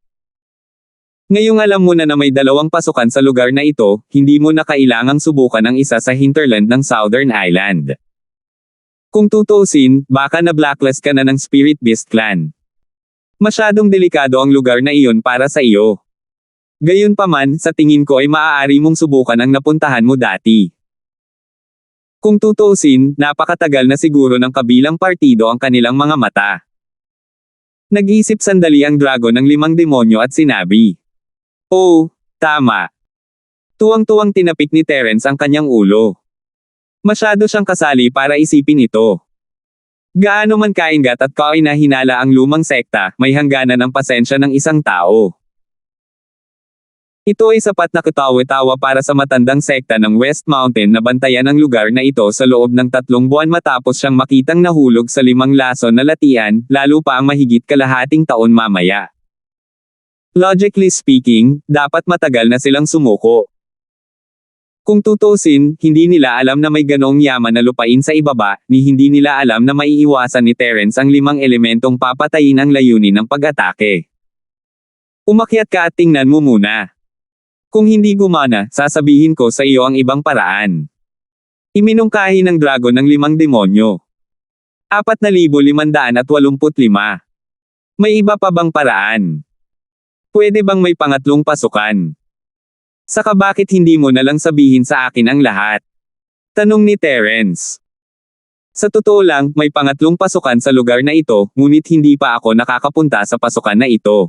Ngayong alam mo na may 2 pasukan sa lugar na ito, hindi mo na kailangang subukan ang isa sa hinterland ng Southern Island. Kung tutuusin, baka na-blacklist ka na ng Spirit Beast Clan. Masyadong delikado ang lugar na iyon para sa iyo. Gayunpaman, sa tingin ko ay maaari mong subukan ang napuntahan mo dati. Kung tutuusin, napakatagal na siguro ng kabilang partido ang kanilang mga mata. Nag-isip sandali ang dragon ng 5 demonyo at sinabi. Oh, tama. Tuwang-tuwang tinapik ni Terence ang kanyang ulo. Masyado siyang kasali para isipin ito. Gaano man kaingat at kainahinala ang lumang sekta, may hangganan ang pasensya ng isang tao. Ito ay sapat na katawa-tawa para sa matandang sekta ng West Mountain na bantayan ang lugar na ito sa loob ng 3 buwan matapos siyang makitang nahulog sa 5 lason na latian, lalo pa ang mahigit kalahating taon mamaya. Logically speaking, dapat matagal na silang sumuko. Kung tutusin, hindi nila alam na may ganong yaman na lupain sa ibaba, ni hindi nila alam na maiiwasan ni Terence ang 5 elementong papatayin ang layunin ng pag-atake. Umakyat ka at tingnan mo muna. Kung hindi gumana, sasabihin ko sa iyo ang ibang paraan. Iminungkahi ng dragon ng 5 demonyo. 4,585. May iba pa bang paraan? Pwede bang may pangatlong pasukan? Saka bakit hindi mo na lang sabihin sa akin ang lahat? Tanong ni Terence. Sa totoo lang, may pangatlong pasukan sa lugar na ito, ngunit hindi pa ako nakakapunta sa pasukan na ito.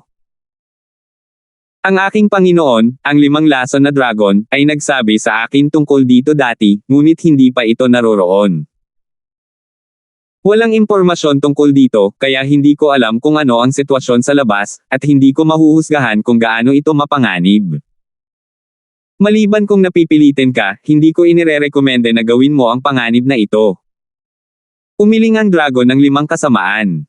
Ang aking Panginoon, ang 5 lason na dragon, ay nagsabi sa akin tungkol dito dati, ngunit hindi pa ito naroroon. Walang impormasyon tungkol dito, kaya hindi ko alam kung ano ang sitwasyon sa labas, at hindi ko mahuhusgahan kung gaano ito mapanganib. Maliban kung napipilitin ka, hindi ko inirerekomende na gawin mo ang panganib na ito. Umiling ang dragon ng 5 kasamaan.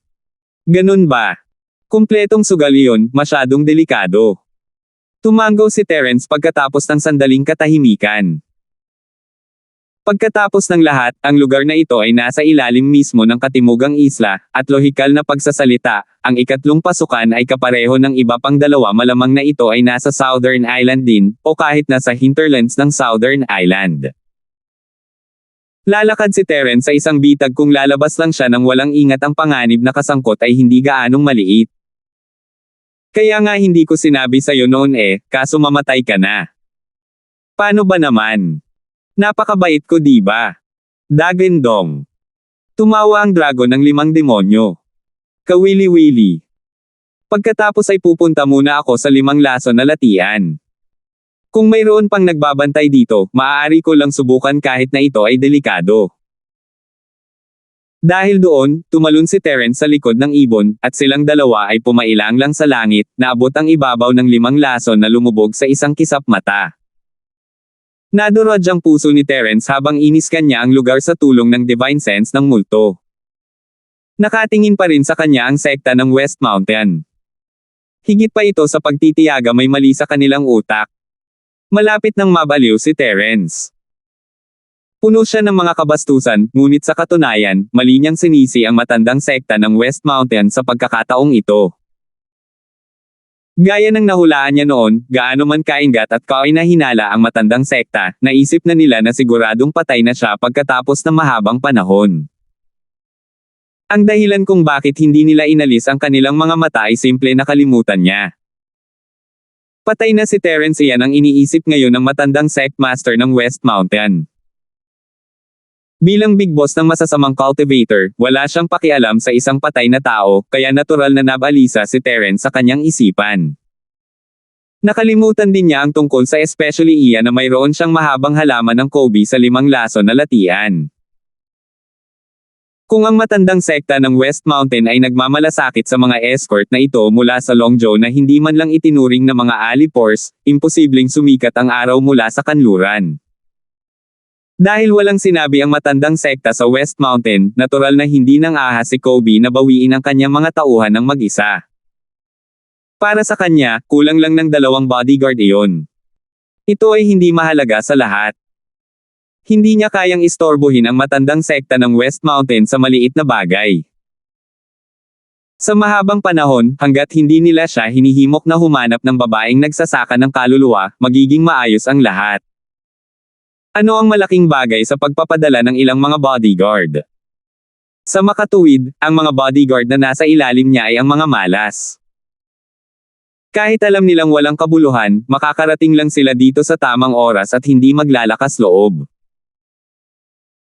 Ganun ba? Kumpletong sugal iyon, masyadong delikado. Tumango si Terence pagkatapos ng sandaling katahimikan. Pagkatapos ng lahat, ang lugar na ito ay nasa ilalim mismo ng katimugang isla, at lohikal na pagsasalita, ang ikatlong pasukan ay kapareho ng iba pang 2 malamang na ito ay nasa Southern Island din, o kahit nasa hinterlands ng Southern Island. Lalakad si Terence sa isang bitag kung lalabas lang siya nang walang ingat ang panganib na kasangkot ay hindi gaanong maliit. Kaya nga hindi ko sinabi sa'yo noon kaso mamatay ka na. Paano ba naman? Napakabait ko diba? Dagindong. Tumawa ang dragon ng 5 demonyo. Kawili-wili. Pagkatapos ay pupunta muna ako sa 5 lason na latian. Kung mayroon pang nagbabantay dito, maaari ko lang subukan kahit na ito ay delikado. Dahil doon, tumalon si Terence sa likod ng ibon, at silang dalawa ay pumailang lang sa langit, naabot ang ibabaw ng 5 lason na lumubog sa isang kisap mata. Nadurog ang puso ni Terence habang iniskan niya ang lugar sa tulong ng divine sense ng multo. Nakatingin pa rin sa kanya ang sekta ng West Mountain. Higit pa ito sa pagtitiyaga may mali sa kanilang utak. Malapit nang mabaliw si Terence. Puno siya ng mga kabastusan, ngunit sa katunayan, mali niyang sinisi ang matandang sekta ng West Mountain sa pagkakataong ito. Gaya ng nahulaan niya noon, gaano man kaingat at kainahinala ang matandang sekta, naisip na nila na siguradong patay na siya pagkatapos ng mahabang panahon. Ang dahilan kung bakit hindi nila inalis ang kanilang mga mata ay simple na kalimutan niya. Patay na si Terence, iyan ang iniisip ngayon ng matandang sect master ng West Mountain. Bilang big boss ng masasamang cultivator, wala siyang pakialam sa isang patay na tao, kaya natural na nabalisa si Terence sa kanyang isipan. Nakalimutan din niya ang tungkol sa especially iyan na mayroon siyang mahabang halaman ng Kobe sa 5 lason na latian. Kung ang matandang sekta ng West Mountain ay nagmamalasakit sa mga escort na ito mula sa Longzhou na hindi man lang itinuring na mga alipors, imposibleng sumikat ang araw mula sa kanluran. Dahil walang sinabi ang matandang sekta sa West Mountain, natural na hindi nang ahas si Kobe na bawiin ang kanyang mga tauhan ng mag-isa. Para sa kanya, kulang lang ng 2 bodyguard iyon. Ito ay hindi mahalaga sa lahat. Hindi niya kayang istorbohin ang matandang sekta ng West Mountain sa maliit na bagay. Sa mahabang panahon, hanggat hindi nila siya hinihimok na humanap ng babaeng nagsasaka ng kaluluwa, magiging maayos ang lahat. Ano ang malaking bagay sa pagpapadala ng ilang mga bodyguard? Sa makatuwid, ang mga bodyguard na nasa ilalim niya ay ang mga malas. Kahit alam nilang walang kabuluhan, makakarating lang sila dito sa tamang oras at hindi maglalakas loob.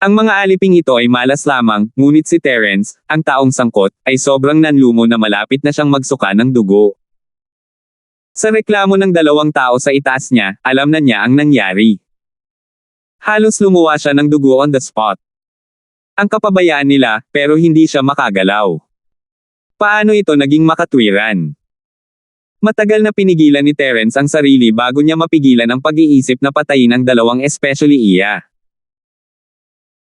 Ang mga aliping ito ay malas lamang, ngunit si Terence, ang taong sangkot, ay sobrang nanlumo na malapit na siyang magsuka ng dugo. Sa reklamo ng 2 tao sa itaas niya, alam na niya ang nangyari. Halos lumuwa siya ng dugo on the spot. Ang kapabayaan nila, pero hindi siya makagalaw. Paano ito naging makatwiran? Matagal na pinigilan ni Terence ang sarili bago niya mapigilan ang pag-iisip na patayin ang dalawang especially iya.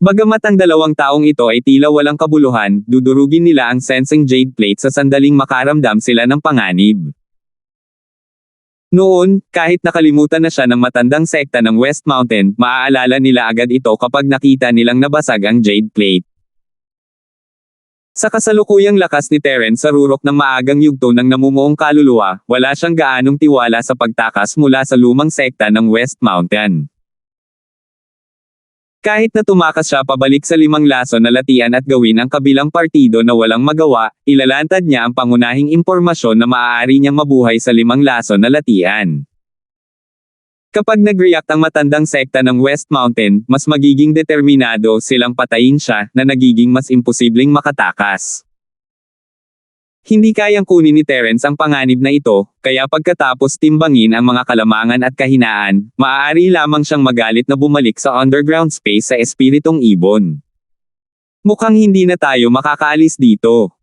Bagamat ang dalawang taong ito ay tila walang kabuluhan, dudurugin nila ang sensing jade plate sa sandaling makaramdam sila ng panganib. Noon, kahit nakalimutan na siya ng matandang sekta ng West Mountain, maaalala nila agad ito kapag nakita nilang nabasag ang jade plate. Sa kasalukuyang lakas ni Terence sa rurok ng maagang yugto ng namumuong kaluluwa, wala siyang gaanong tiwala sa pagtakas mula sa lumang sekta ng West Mountain. Kahit na tumakas siya pabalik sa 5 laso na latian at gawin ang kabilang partido na walang magawa, ilalantad niya ang pangunahing impormasyon na maaari niyang mabuhay sa 5 laso na latian. Kapag nag-react ang matandang sekta ng West Mountain, mas magiging determinado silang patayin siya, na nagiging mas imposibleng makatakas. Hindi kayang kunin ni Terence ang panganib na ito, kaya pagkatapos timbangin ang mga kalamangan at kahinaan, maaari lamang siyang magalit na bumalik sa underground space sa espiritong ibon. Mukhang hindi na tayo makakaalis dito.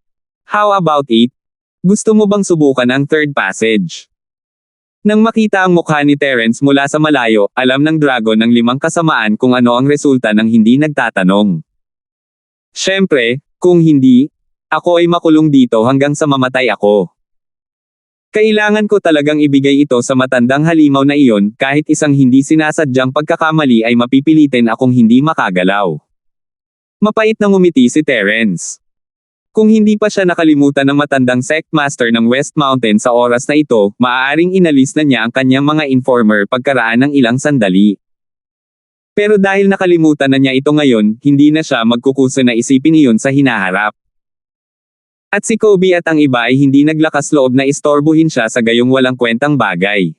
How about it? Gusto mo bang subukan ang third passage? Nang makita ang mukha ni Terence mula sa malayo, alam ng dragon ng 5 kasamaan kung ano ang resulta ng hindi nagtatanong. Siyempre, kung hindi, ako ay makulong dito hanggang sa mamatay ako. Kailangan ko talagang ibigay ito sa matandang halimaw na iyon, kahit isang hindi sinasadyang pagkakamali ay mapipilitin akong hindi makagalaw. Mapait na ngumiti si Terence. Kung hindi pa siya nakalimutan ng matandang sect master ng West Mountain sa oras na ito, maaaring inalis na niya ang kanyang mga informer pagkaraan ng ilang sandali. Pero dahil nakalimutan na niya ito ngayon, hindi na siya magkukusa na isipin iyon sa hinaharap. At si Kobe at ang iba ay hindi naglakas loob na istorbohin siya sa gayong walang kwentang bagay.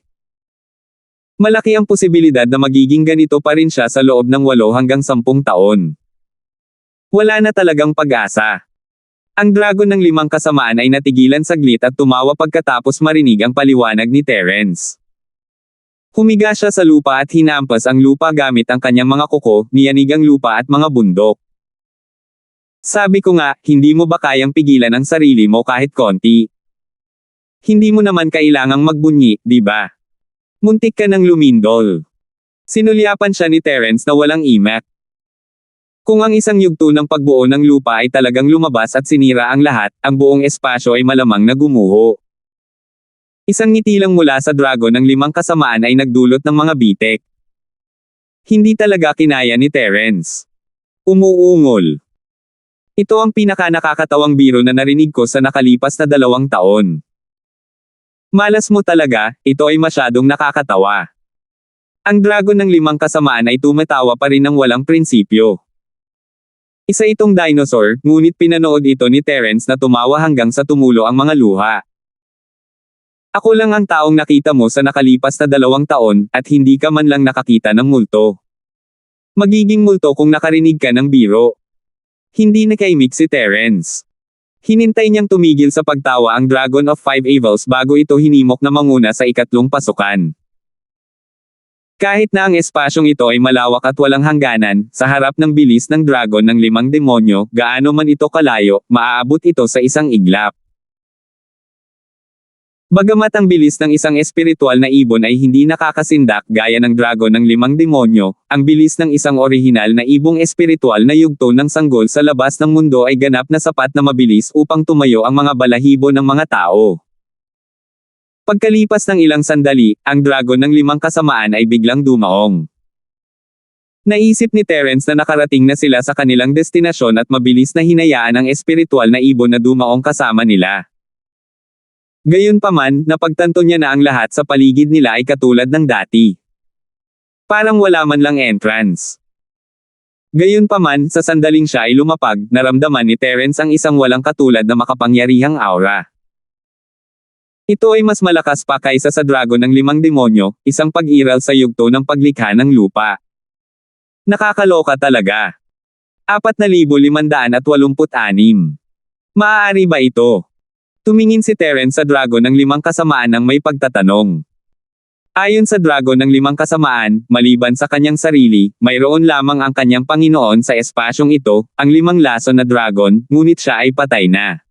Malaki ang posibilidad na magiging ganito pa rin siya sa loob ng 8 hanggang 10 taon. Wala na talagang pag-asa. Ang dragon ng 5 kasamaan ay natigilan saglit at tumawa pagkatapos marinig ang paliwanag ni Terence. Humiga siya sa lupa at hinampas ang lupa gamit ang kanyang mga kuko, niyanig ang lupa at mga bundok. Sabi ko nga, hindi mo ba kayang pigilan ang sarili mo kahit konti? Hindi mo naman kailangang magbunyi, di ba? Muntik ka ng lumindol. Sinulyapan siya ni Terence na walang imak. Kung ang isang yugto ng pagbuo ng lupa ay talagang lumabas at sinira ang lahat, ang buong espasyo ay malamang na gumuho. Isang ngiti lang mula sa dragon ng 5 kasamaan ay nagdulot ng mga bitek. Hindi talaga kinaya ni Terence. Umuungol. Ito ang pinaka-nakakatawang biro na narinig ko sa nakalipas na 2 taon. Malas mo talaga, ito ay masyadong nakakatawa. Ang dragon ng 5 kasamaan ay tumatawa pa rin ng walang prinsipyo. Isa itong dinosaur, ngunit pinanood ito ni Terence na tumawa hanggang sa tumulo ang mga luha. Ako lang ang taong nakita mo sa nakalipas na 2 taon, at hindi ka man lang nakakita ng multo. Magiging multo kung nakarinig ka ng biro. Hindi nakaimik si Terence. Hinintay niyang tumigil sa pagtawa ang Dragon of 5 Evils bago ito hinimok na manguna sa 3 pasukan. Kahit na ang espasyong ito ay malawak at walang hangganan, sa harap ng bilis ng dragon ng 5 demonyo, gaano man ito kalayo, maaabot ito sa isang iglap. Bagamat ang bilis ng isang espiritual na ibon ay hindi nakakasindak gaya ng dragon ng 5 demonyo, ang bilis ng isang orihinal na ibong espiritual na yugto ng sanggol sa labas ng mundo ay ganap na sapat na mabilis upang tumayo ang mga balahibo ng mga tao. Pagkalipas ng ilang sandali, ang dragon ng 5 kasamaan ay biglang dumaong. Naisip ni Terence na nakarating na sila sa kanilang destinasyon at mabilis na hinayaan ang espiritual na ibon na dumaong kasama nila. Gayunpaman, napagtanto niya na ang lahat sa paligid nila ay katulad ng dati. Parang wala man lang entrance. Gayunpaman, sa sandaling siya ay lumapag, naramdaman ni Terence ang isang walang katulad na makapangyarihang aura. Ito ay mas malakas pa kaysa sa dragon ng 5 demonyo, isang pag-iral sa yugto ng paglikha ng lupa. Nakakaloka talaga. 4,586. Maaari ba ito? Tumingin si Terence sa dragon ng 5 kasamaan ng may pagtatanong. Ayon sa dragon ng 5 kasamaan, maliban sa kanyang sarili, mayroon lamang ang kanyang Panginoon sa espasyong ito, ang 5 laso na dragon, ngunit siya ay patay na.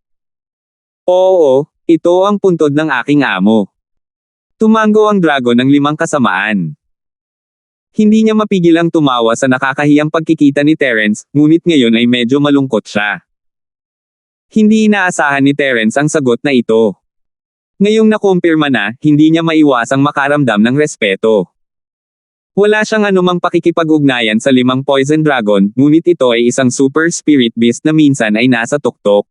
Oo, Ito ang puntod ng aking amo. Tumango ang dragon ng 5 kasamaan. Hindi niya mapigilang tumawa sa nakakahiyang pagkikita ni Terence, ngunit ngayon ay medyo malungkot siya. Hindi inaasahan ni Terence ang sagot na ito. Ngayong nakumpirma na, hindi niya maiwasang makaramdam ng respeto. Wala siyang anumang pakikipag-ugnayan sa 5 poison dragon, ngunit ito ay isang super spirit beast na minsan ay nasa tuktok.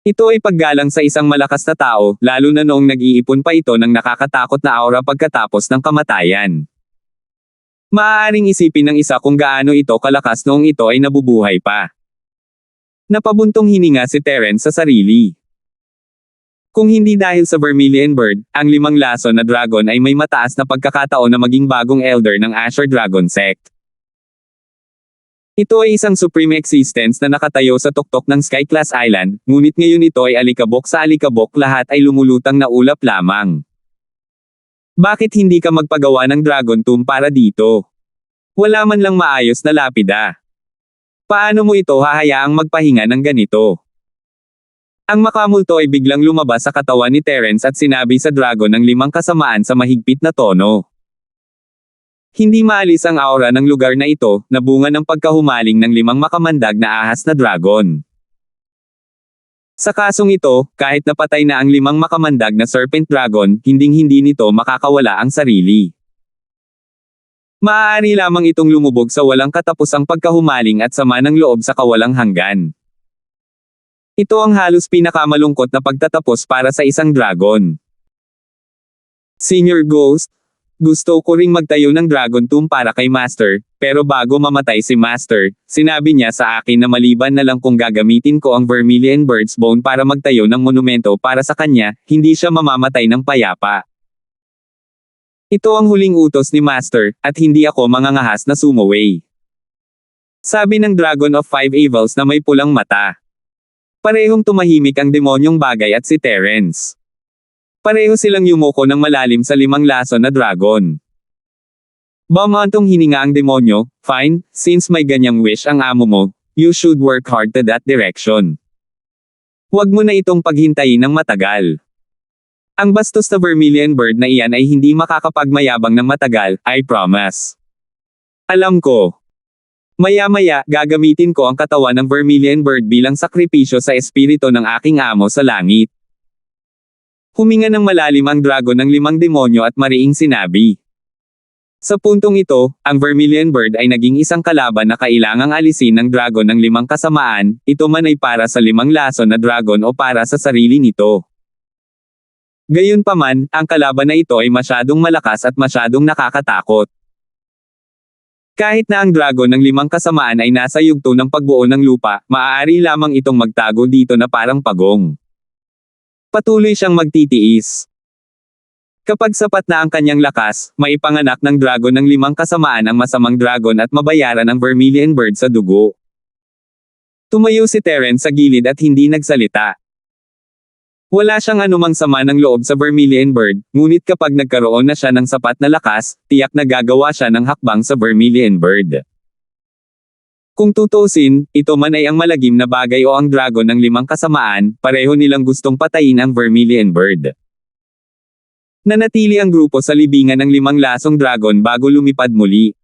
Ito ay paggalang sa isang malakas na tao, lalo na noong nag-iipon pa ito ng nakakatakot na aura pagkatapos ng kamatayan. Maaaring isipin ng isa kung gaano ito kalakas noong ito ay nabubuhay pa. Napabuntong hininga si Terence sa sarili. Kung hindi dahil sa Vermilion Bird, ang 5 laso na dragon ay may mataas na pagkakataon na maging bagong elder ng Azure Dragon Sect. Ito ay isang supreme existence na nakatayo sa tuktok ng Sky Class Island, ngunit ngayon ito ay alikabok sa alikabok, lahat ay lumulutang na ulap lamang. Bakit hindi ka magpagawa ng Dragon Tomb para dito? Wala man lang maayos na lapida. Paano mo ito hahayaang magpahinga ng ganito? Ang makamulto ay biglang lumabas sa katawan ni Terence at sinabi sa dragon ng 5 kasamaan sa mahigpit na tono. Hindi maalis ang aura ng lugar na ito, na bunga ng pagkahumaling ng 5 makamandag na ahas na dragon. Sa kasong ito, kahit napatay na ang 5 makamandag na serpent dragon, hinding-hindi nito makakawala ang sarili. Maaari lamang itong lumubog sa walang katapusang pagkahumaling at sama ng loob sa kawalang hanggan. Ito ang halos pinakamalungkot na pagtatapos para sa isang dragon. Senior Ghost, gusto ko ring magtayo ng Dragon Tomb para kay Master, pero bago mamatay si Master, sinabi niya sa akin na maliban na lang kung gagamitin ko ang Vermilion Bird's Bone para magtayo ng monumento para sa kanya, hindi siya mamamatay ng payapa. Ito ang huling utos ni Master, at hindi ako mangangahas na sumaway. Sabi ng Dragon of 5 Evils na may pulang mata. Parehong tumahimik ang demonyong bagay at si Terence. Pareho silang yumuko ng malalim sa 5 laso na dragon. Bumantong hininga ang demonyo, fine, since may ganyang wish ang amo mo, you should work hard to that direction. Huwag mo na itong paghintayin ng matagal. Ang bastos na Vermilion Bird na iyan ay hindi makakapagmayabang ng matagal, I promise. Alam ko. Maya-maya, gagamitin ko ang katawan ng Vermilion Bird bilang sakripisyo sa espiritu ng aking amo sa langit. Huminga ng malalim ang dragon ng 5 demonyo at mariing sinabi. Sa puntong ito, ang Vermilion Bird ay naging isang kalaban na kailangang alisin ng dragon ng 5 kasamaan, ito man ay para sa 5 laso na dragon o para sa sarili nito. Gayunpaman, ang kalaban na ito ay masyadong malakas at masyadong nakakatakot. Kahit na ang dragon ng 5 kasamaan ay nasa yugto ng pagbuo ng lupa, maaari lamang itong magtago dito na parang pagong. Patuloy siyang magtitiis. Kapag sapat na ang kanyang lakas, maipanganak ng dragon ng 5 kasamaan ang masamang dragon at mabayaran ang Vermilion Bird sa dugo. Tumayo si Terence sa gilid at hindi nagsalita. Wala siyang anumang sama ng loob sa Vermilion Bird, ngunit kapag nagkaroon na siya ng sapat na lakas, tiyak na gagawa siya ng hakbang sa Vermilion Bird. Kung tutusin, ito man ay ang malagim na bagay o ang dragon ng 5 kasamaan, pareho nilang gustong patayin ang Vermilion Bird. Nanatili ang grupo sa libingan ng 5 lasong dragon bago lumipad muli.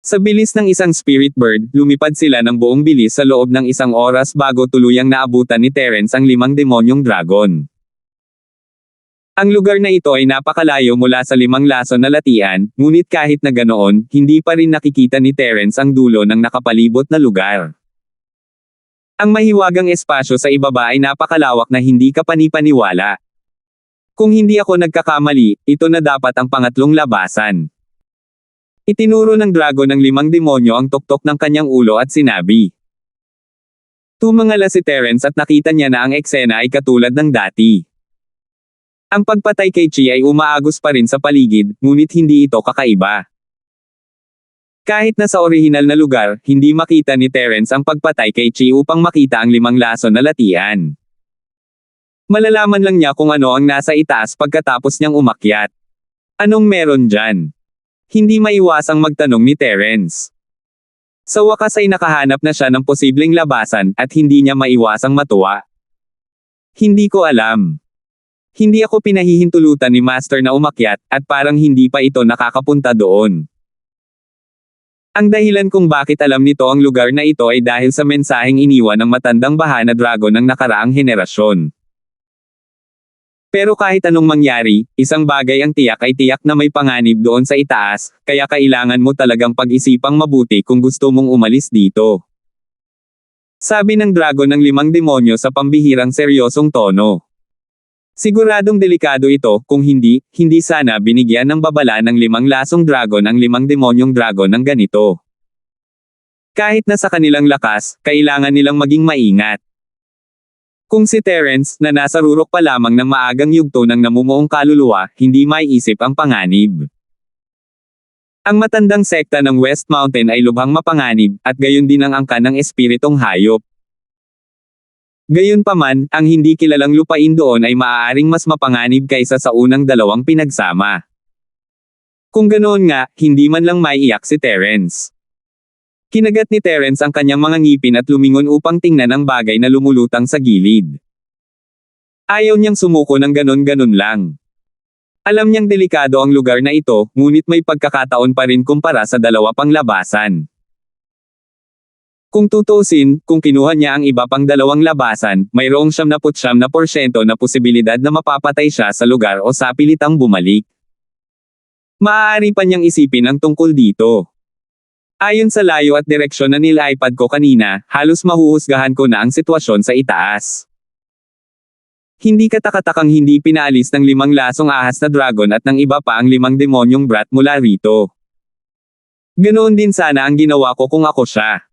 Sa bilis ng isang spirit bird, lumipad sila ng buong bilis sa loob ng 1 oras bago tuluyang naabutan ni Terence ang 5 demonyong dragon. Ang lugar na ito ay napakalayo mula sa 5 laso na latian, ngunit kahit na ganoon, hindi pa rin nakikita ni Terence ang dulo ng nakapalibot na lugar. Ang mahiwagang espasyo sa ibaba ay napakalawak na hindi ka panipaniwala. Kung hindi ako nagkakamali, ito na dapat ang pangatlong labasan. Itinuro ng dragon ng 5 demonyo ang tuktok ng kanyang ulo at sinabi. Tumangala si Terence at nakita niya na ang eksena ay katulad ng dati. Ang pagpatay kay Chi ay umaagos pa rin sa paligid, ngunit hindi ito kakaiba. Kahit na sa orihinal na lugar, hindi makita ni Terence ang pagpatay kay Chi upang makita ang 5 laso na latian. Malalaman lang niya kung ano ang nasa itaas pagkatapos niyang umakyat. Anong meron dyan? Hindi maiwasang magtanong ni Terence. Sa wakas ay nakahanap na siya ng posibleng labasan, at hindi niya maiwasang matuwa. Hindi ko alam. Hindi ako pinahihintulutan ni Master na umakyat, at parang hindi pa ito nakakapunta doon. Ang dahilan kung bakit alam nito ang lugar na ito ay dahil sa mensaheng iniwan ng matandang bahana dragon ng nakaraang henerasyon. Pero kahit anong mangyari, isang bagay ang tiyak ay tiyak na may panganib doon sa itaas, kaya kailangan mo talagang pag-isipang mabuti kung gusto mong umalis dito. Sabi ng dragon ng 5 demonyo sa pambihirang seryosong tono. Siguradong delikado ito, kung hindi sana binigyan ng babala ng 5 lasong dragon ang 5 demonyong dragon ng ganito. Kahit na sa kanilang lakas, kailangan nilang maging maingat. Kung si Terence, na nasa rurok pa lamang ng maagang yugto ng namumuong kaluluwa, hindi maiisip ang panganib. Ang matandang sekta ng West Mountain ay lubhang mapanganib, at gayon din ang angkan ng espiritong hayop. Gayunpaman, ang hindi kilalang lupain doon ay maaaring mas mapanganib kaysa sa unang dalawang pinagsama. Kung ganoon nga, hindi man lang maiiyak si Terence. Kinagat ni Terence ang kanyang mga ngipin at lumingon upang tingnan ang bagay na lumulutang sa gilid. Ayaw niyang sumuko ng ganon-ganon lang. Alam niyang delikado ang lugar na ito, ngunit may pagkakataon pa rin kumpara sa dalawa pang labasan. Kung tutusin, kung kinuha niya ang iba pang dalawang labasan, mayroong 79% na posibilidad na mapapatay siya sa lugar o sa pilitang bumalik. Maaari pa niyang isipin ang tungkol dito. Ayon sa layo at direksyon na nil-iPad ko kanina, halos mahuhusgahan ko na ang sitwasyon sa itaas. Hindi katakatakang hindi pinaalis ng 5 lasong ahas na dragon at ng iba pa ang 5 demonyong brat mula rito. Ganoon din sana ang ginawa ko kung ako siya.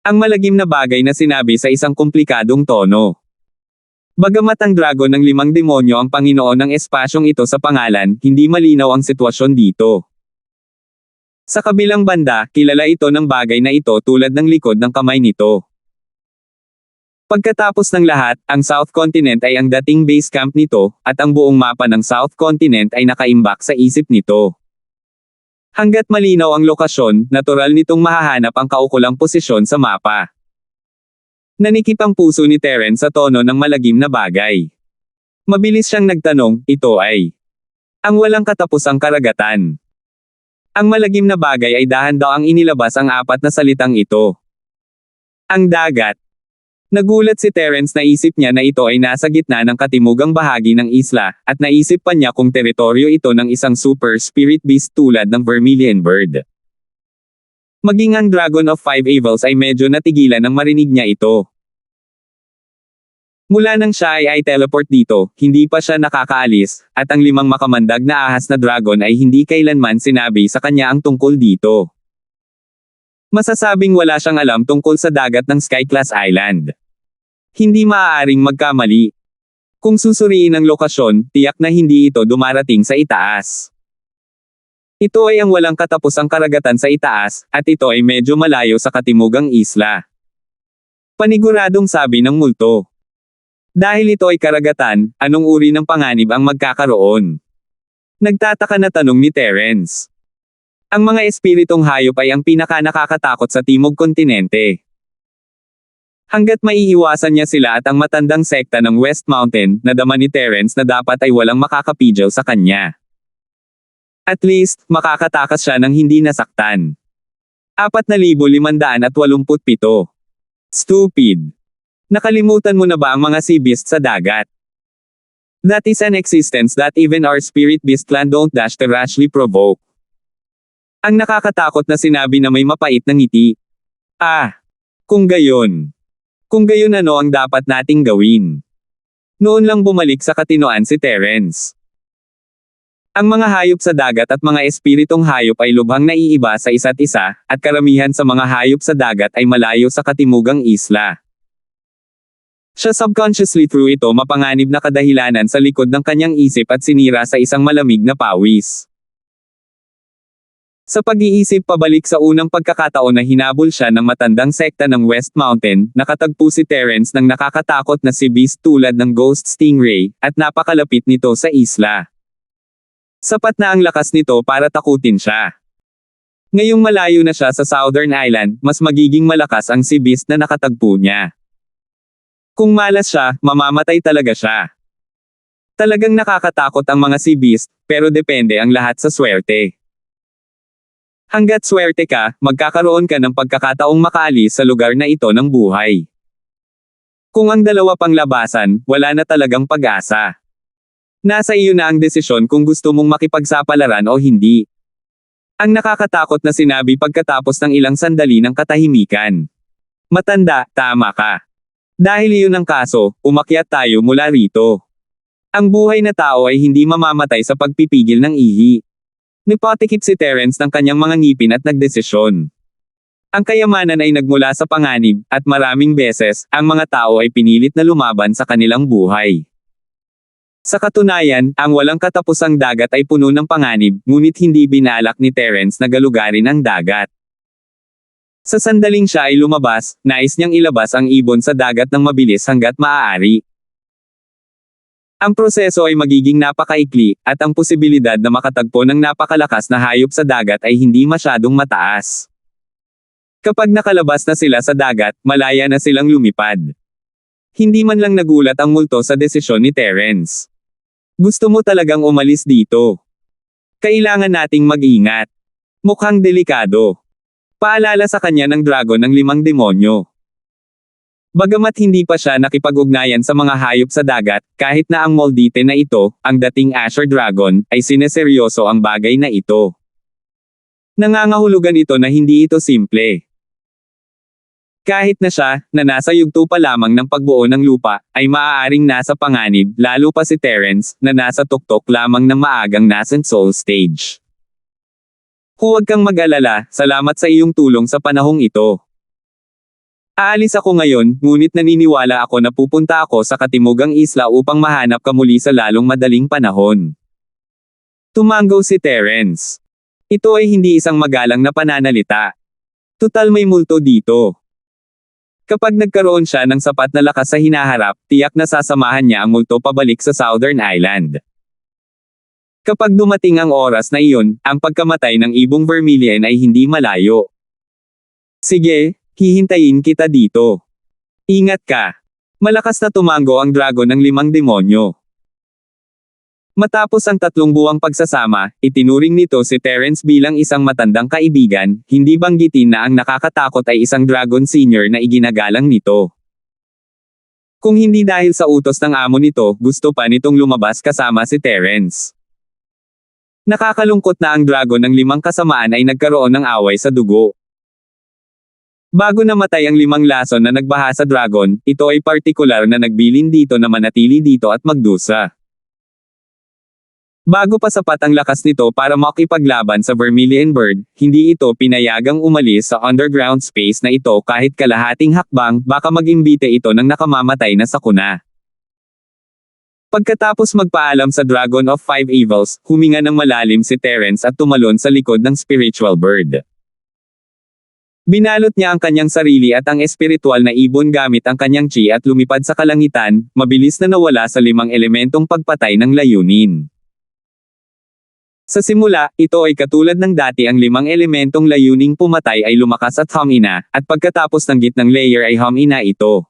Ang malagim na bagay na sinabi sa isang komplikadong tono. Bagamat ang dragon ng 5 demonyo ang Panginoon ng espasyong ito sa pangalan, hindi malinaw ang sitwasyon dito. Sa kabilang banda, kilala ito ng bagay na ito tulad ng likod ng kamay nito. Pagkatapos ng lahat, ang South Continent ay ang dating base camp nito, at ang buong mapa ng South Continent ay nakaimbak sa isip nito. Hanggat malinaw ang lokasyon, natural nitong mahahanap ang kaukulang posisyon sa mapa. Nanikip ang puso ni Terence sa tono ng malagim na bagay. Mabilis siyang nagtanong, ito ay ang walang katapusang karagatan. Ang malagim na bagay ay dahan-daang inilabas ang 4 na salitang ito. Ang dagat. Nagulat si Terence na isip niya na ito ay nasa gitna ng katimugang bahagi ng isla, at naisip pa niya kung teritoryo ito ng isang super spirit beast tulad ng Vermilion Bird. Maging ang Dragon of 5 Evils ay medyo natigilan nang marinig niya ito. Mula nang siya ay teleport dito, hindi pa siya nakakaalis, at ang 5 makamandag na ahas na dragon ay hindi kailanman sinabi sa kanya ang tungkol dito. Masasabing wala siyang alam tungkol sa dagat ng Sky-class Island. Hindi maaaring magkamali. Kung susuriin ang lokasyon, tiyak na hindi ito dumarating sa itaas. Ito ay ang walang katapusang karagatan sa itaas, at ito ay medyo malayo sa katimugang isla. Paniguradong sabi ng multo. Dahil ito ay karagatan, anong uri ng panganib ang magkakaroon? Nagtataka na tanong ni Terence. Ang mga espiritong hayop ay ang pinaka-nakakatakot sa Timog Kontinente. Hanggat maiiwasan niya sila at ang matandang sekta ng West Mountain, nadama ni Terence na dapat ay walang makakapigil sa kanya. At least, makakatakas siya ng hindi nasaktan. 4,587. Stupid. Nakalimutan mo na ba ang mga sea beast sa dagat? That is an existence that even our spirit beast clan don't dash to rashly provoke. Ang nakakatakot na sinabi na may mapait na ngiti. Kung gayon. Kung gayon ano ang dapat nating gawin? Noon lang bumalik sa katinoan si Terence. Ang mga hayop sa dagat at mga espiritong hayop ay lubhang naiiba sa isa't isa, at karamihan sa mga hayop sa dagat ay malayo sa katimugang isla. Siya subconsciously through ito mapanganib na kadahilanan sa likod ng kanyang isip at sinira sa isang malamig na pawis. Sa pag-iisip pabalik sa unang pagkakataon na hinabol siya ng matandang sekta ng West Mountain, nakatagpo si Terence ng nakakatakot na sea beast tulad ng Ghost Stingray, at napakalapit nito sa isla. Sapat na ang lakas nito para takutin siya. Ngayong malayo na siya sa Southern Island, mas magiging malakas ang sea beast na nakatagpo niya. Kung malas siya, mamamatay talaga siya. Talagang nakakatakot ang mga sea beast, pero depende ang lahat sa swerte. Hanggat swerte ka, magkakaroon ka ng pagkakataong makaalis sa lugar na ito ng buhay. Kung ang dalawa pang labasan, wala na talagang pag-asa. Nasa iyo na ang desisyon kung gusto mong makipagsapalaran o hindi. Ang nakakatakot na sinabi pagkatapos ng ilang sandali ng katahimikan. Matanda, tama ka. Dahil iyon ang kaso, umakyat tayo mula rito. Ang buhay na tao ay hindi mamamatay sa pagpipigil ng ihi. Nipatikip si Terence ng kanyang mga ngipin at nagdesisyon. Ang kayamanan ay nagmula sa panganib, at maraming beses, ang mga tao ay pinilit na lumaban sa kanilang buhay. Sa katunayan, ang walang katapusang dagat ay puno ng panganib, ngunit hindi binalak ni Terence na galugarin ang dagat. Sa sandaling siya ay lumabas, nais niyang ilabas ang ibon sa dagat ng mabilis hanggat maaari. Ang proseso ay magiging napakaikli, at ang posibilidad na makatagpo ng napakalakas na hayop sa dagat ay hindi masyadong mataas. Kapag nakalabas na sila sa dagat, malaya na silang lumipad. Hindi man lang nagulat ang multo sa desisyon ni Terence. Gusto mo talagang umalis dito? Kailangan nating mag-ingat. Mukhang delikado. Paalala sa kanya ng dragon ng 5 demonyo. Bagamat hindi pa siya nakipag-ugnayan sa mga hayop sa dagat, kahit na ang Moldite na ito, ang dating Asher Dragon, ay sineseryoso ang bagay na ito. Nangangahulugan ito na hindi ito simple. Kahit na siya, na nasa yugto pa lamang ng pagbuo ng lupa, ay maaaring nasa panganib, lalo pa si Terence, na nasa tuktok lamang ng maagang nascent soul stage. Huwag kang mag-alala, salamat sa iyong tulong sa panahong ito. Aalis ako ngayon, ngunit naniniwala ako na pupunta ako sa katimugang isla upang mahanap ka muli sa lalong madaling panahon. Tumango si Terence. Ito ay hindi isang magalang na pananalita. Tutal may multo dito. Kapag nagkaroon siya ng sapat na lakas sa hinaharap, tiyak na sasamahan niya ang multo pabalik sa Southern Island. Kapag dumating ang oras na iyon, ang pagkamatay ng ibong Vermilion ay hindi malayo. Sige, hihintayin kita dito. Ingat ka. Malakas na tumango ang dragon ng 5 demonyo. Matapos ang 3 buwang pagsasama, itinuring nito si Terence bilang isang matandang kaibigan, hindi banggitin na ang nakakatakot ay isang dragon senior na iginagalang nito. Kung hindi dahil sa utos ng amo nito, gusto pa nitong lumabas kasama si Terence. Nakakalungkot na ang dragon ng 5 kasamaan ay nagkaroon ng away sa dugo. Bago namatay ang 5 lason na nagbaha sa dragon, ito ay partikular na nagbilin dito na manatili dito at magdusa. Bago pa sapat ang lakas nito para makipaglaban sa Vermilion Bird, hindi ito pinayagang umalis sa underground space na ito kahit kalahating hakbang, baka mag-imbite ito ng nakamamatay na sakuna. Pagkatapos magpaalam sa Dragon of 5 Evils, huminga ng malalim si Terence at tumalon sa likod ng spiritual bird. Binalot niya ang kanyang sarili at ang espiritual na ibon gamit ang kanyang chi at lumipad sa kalangitan, mabilis na nawala sa 5 elementong pagpatay ng layunin. Sa simula, ito ay katulad ng dati ang 5 elementong layuning pumatay ay lumakas at humina, at pagkatapos ng gitnang layer ay humina ito.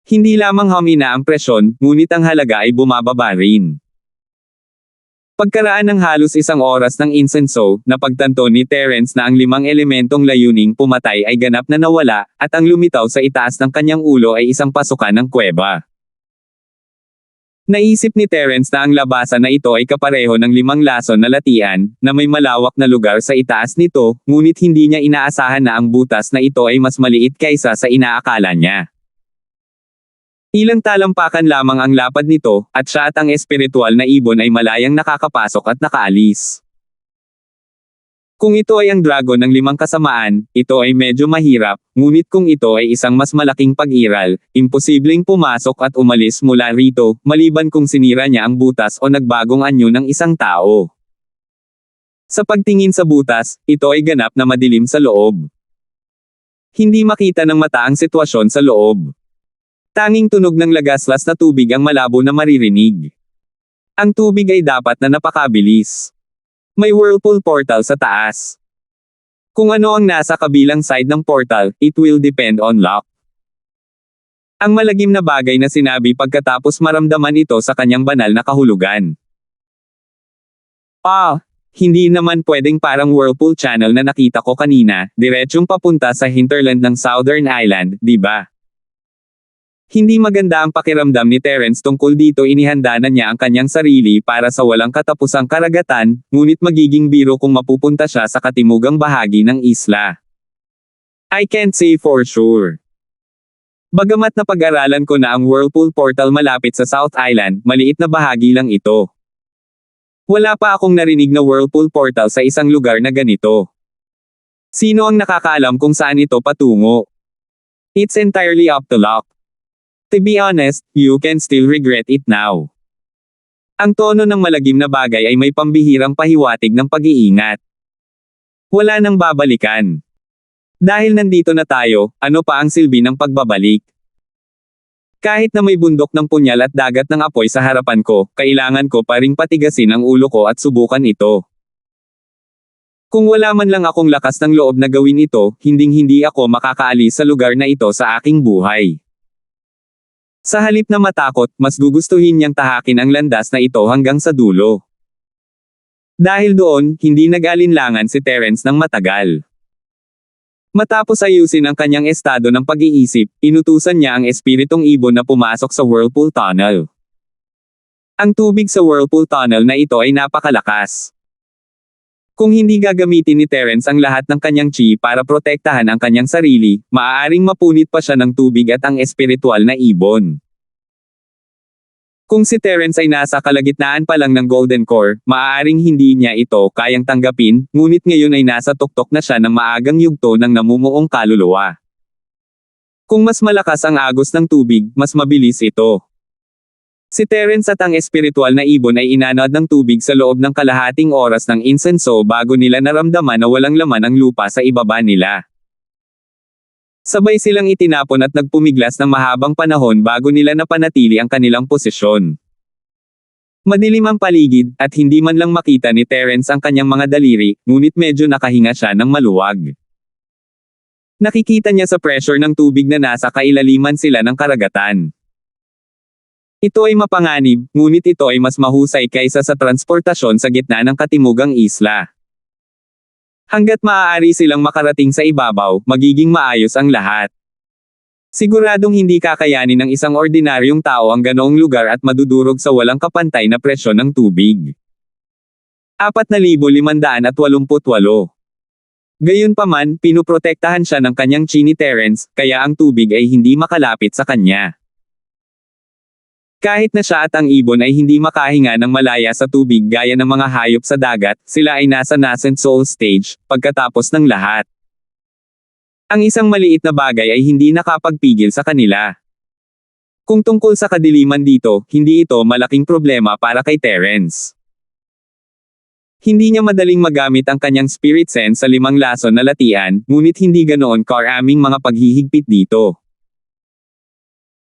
Hindi lamang humina ang presyon, ngunit ang halaga ay bumababa rin. Pagkaraan ng halos 1 oras ng insenso, napagtanto ni Terence na ang 5 elementong layuning pumatay ay ganap na nawala, at ang lumitaw sa itaas ng kanyang ulo ay isang pasukan ng kuweba. Naisip ni Terence na ang labasan na ito ay kapareho ng 5 lason na latian, na may malawak na lugar sa itaas nito, ngunit hindi niya inaasahan na ang butas na ito ay mas maliit kaysa sa inaakala niya. Ilang talampakan lamang ang lapad nito, at siya at ang espiritual na ibon ay malayang nakakapasok at nakaalis. Kung ito ay ang dragon ng 5 kasamaan, ito ay medyo mahirap, ngunit kung ito ay isang mas malaking pag-iral, imposibleng pumasok at umalis mula rito, maliban kung sinira niya ang butas o nagbagong anyo ng isang tao. Sa pagtingin sa butas, ito ay ganap na madilim sa loob. Hindi makita ng mata ang sitwasyon sa loob. Tanging tunog ng lagaslas na tubig ang malabo na maririnig. Ang tubig ay dapat na napakabilis. May whirlpool portal sa taas. Kung ano ang nasa kabilang side ng portal, it will depend on luck. Ang malagim na bagay na sinabi pagkatapos maramdaman ito sa kanyang banal na kahulugan. Hindi naman pwedeng parang Whirlpool Channel na nakita ko kanina, diretsyong papunta sa hinterland ng Southern Island, di ba? Hindi maganda ang pakiramdam ni Terence tungkol dito. Inihanda na niya ang kanyang sarili para sa walang katapusang karagatan, ngunit magiging biro kung mapupunta siya sa katimugang bahagi ng isla. I can't say for sure. Bagamat napag-aralan ko na ang Whirlpool Portal malapit sa South Island, maliit na bahagi lang ito. Wala pa akong narinig na Whirlpool Portal sa isang lugar na ganito. Sino ang nakakaalam kung saan ito patungo? It's entirely up to luck. To be honest, you can still regret it now. Ang tono ng malagim na bagay ay may pambihirang pahiwatig ng pag-iingat. Wala nang babalikan. Dahil nandito na tayo, ano pa ang silbi ng pagbabalik? Kahit na may bundok ng punyal at dagat ng apoy sa harapan ko, kailangan ko pa ring patigasin ang ulo ko at subukan ito. Kung wala man lang akong lakas ng loob na gawin ito, hinding-hindi ako makakaalis sa lugar na ito sa aking buhay. Sa halip na matakot, mas gugustuhin niyang tahakin ang landas na ito hanggang sa dulo. Dahil doon, hindi nag-alinlangan si Terence ng matagal. Matapos ayusin ang kanyang estado ng pag-iisip, inutusan niya ang espiritong ibon na pumasok sa Whirlpool Tunnel. Ang tubig sa Whirlpool Tunnel na ito ay napakalakas. Kung hindi gagamitin ni Terence ang lahat ng kanyang chi para protektahan ang kanyang sarili, maaaring mapunit pa siya ng tubig at ang espiritual na ibon. Kung si Terence ay nasa kalagitnaan pa lang ng Golden Core, maaaring hindi niya ito kayang tanggapin, ngunit ngayon ay nasa tuktok na siya ng maagang yugto ng namumuong kaluluwa. Kung mas malakas ang agos ng tubig, mas mabilis ito. Si Terence at ang espiritual na ibon ay inanod ng tubig sa loob ng kalahating oras ng insenso bago nila naramdaman na walang laman ang lupa sa ibaba nila. Sabay silang itinapon at nagpumiglas ng mahabang panahon bago nila napanatili ang kanilang posisyon. Madilim ang paligid, at hindi man lang makita ni Terence ang kanyang mga daliri, ngunit medyo nakahinga siya ng maluwag. Nakikita niya sa pressure ng tubig na nasa kailaliman sila ng karagatan. Ito ay mapanganib, ngunit ito ay mas mahusay kaysa sa transportasyon sa gitna ng katimugang isla. Hanggat maaari silang makarating sa ibabaw, magiging maayos ang lahat. Siguradong hindi kakayanin ng isang ordinaryong tao ang ganoong lugar at madudurog sa walang kapantay na presyon ng tubig. 4,588. Gayunpaman, pinuprotektahan siya ng kanyang chi ni Terence, kaya ang tubig ay hindi makalapit sa kanya. Kahit na siya at ang ibon ay hindi makahinga ng malaya sa tubig gaya ng mga hayop sa dagat, sila ay nasa nascent soul stage, pagkatapos ng lahat. Ang isang maliit na bagay ay hindi nakapagpigil sa kanila. Kung tungkol sa kadiliman dito, hindi ito malaking problema para kay Terence. Hindi niya madaling magamit ang kanyang spirit sense sa 5 lason na latian, ngunit hindi ganoon karaming mga paghihigpit dito.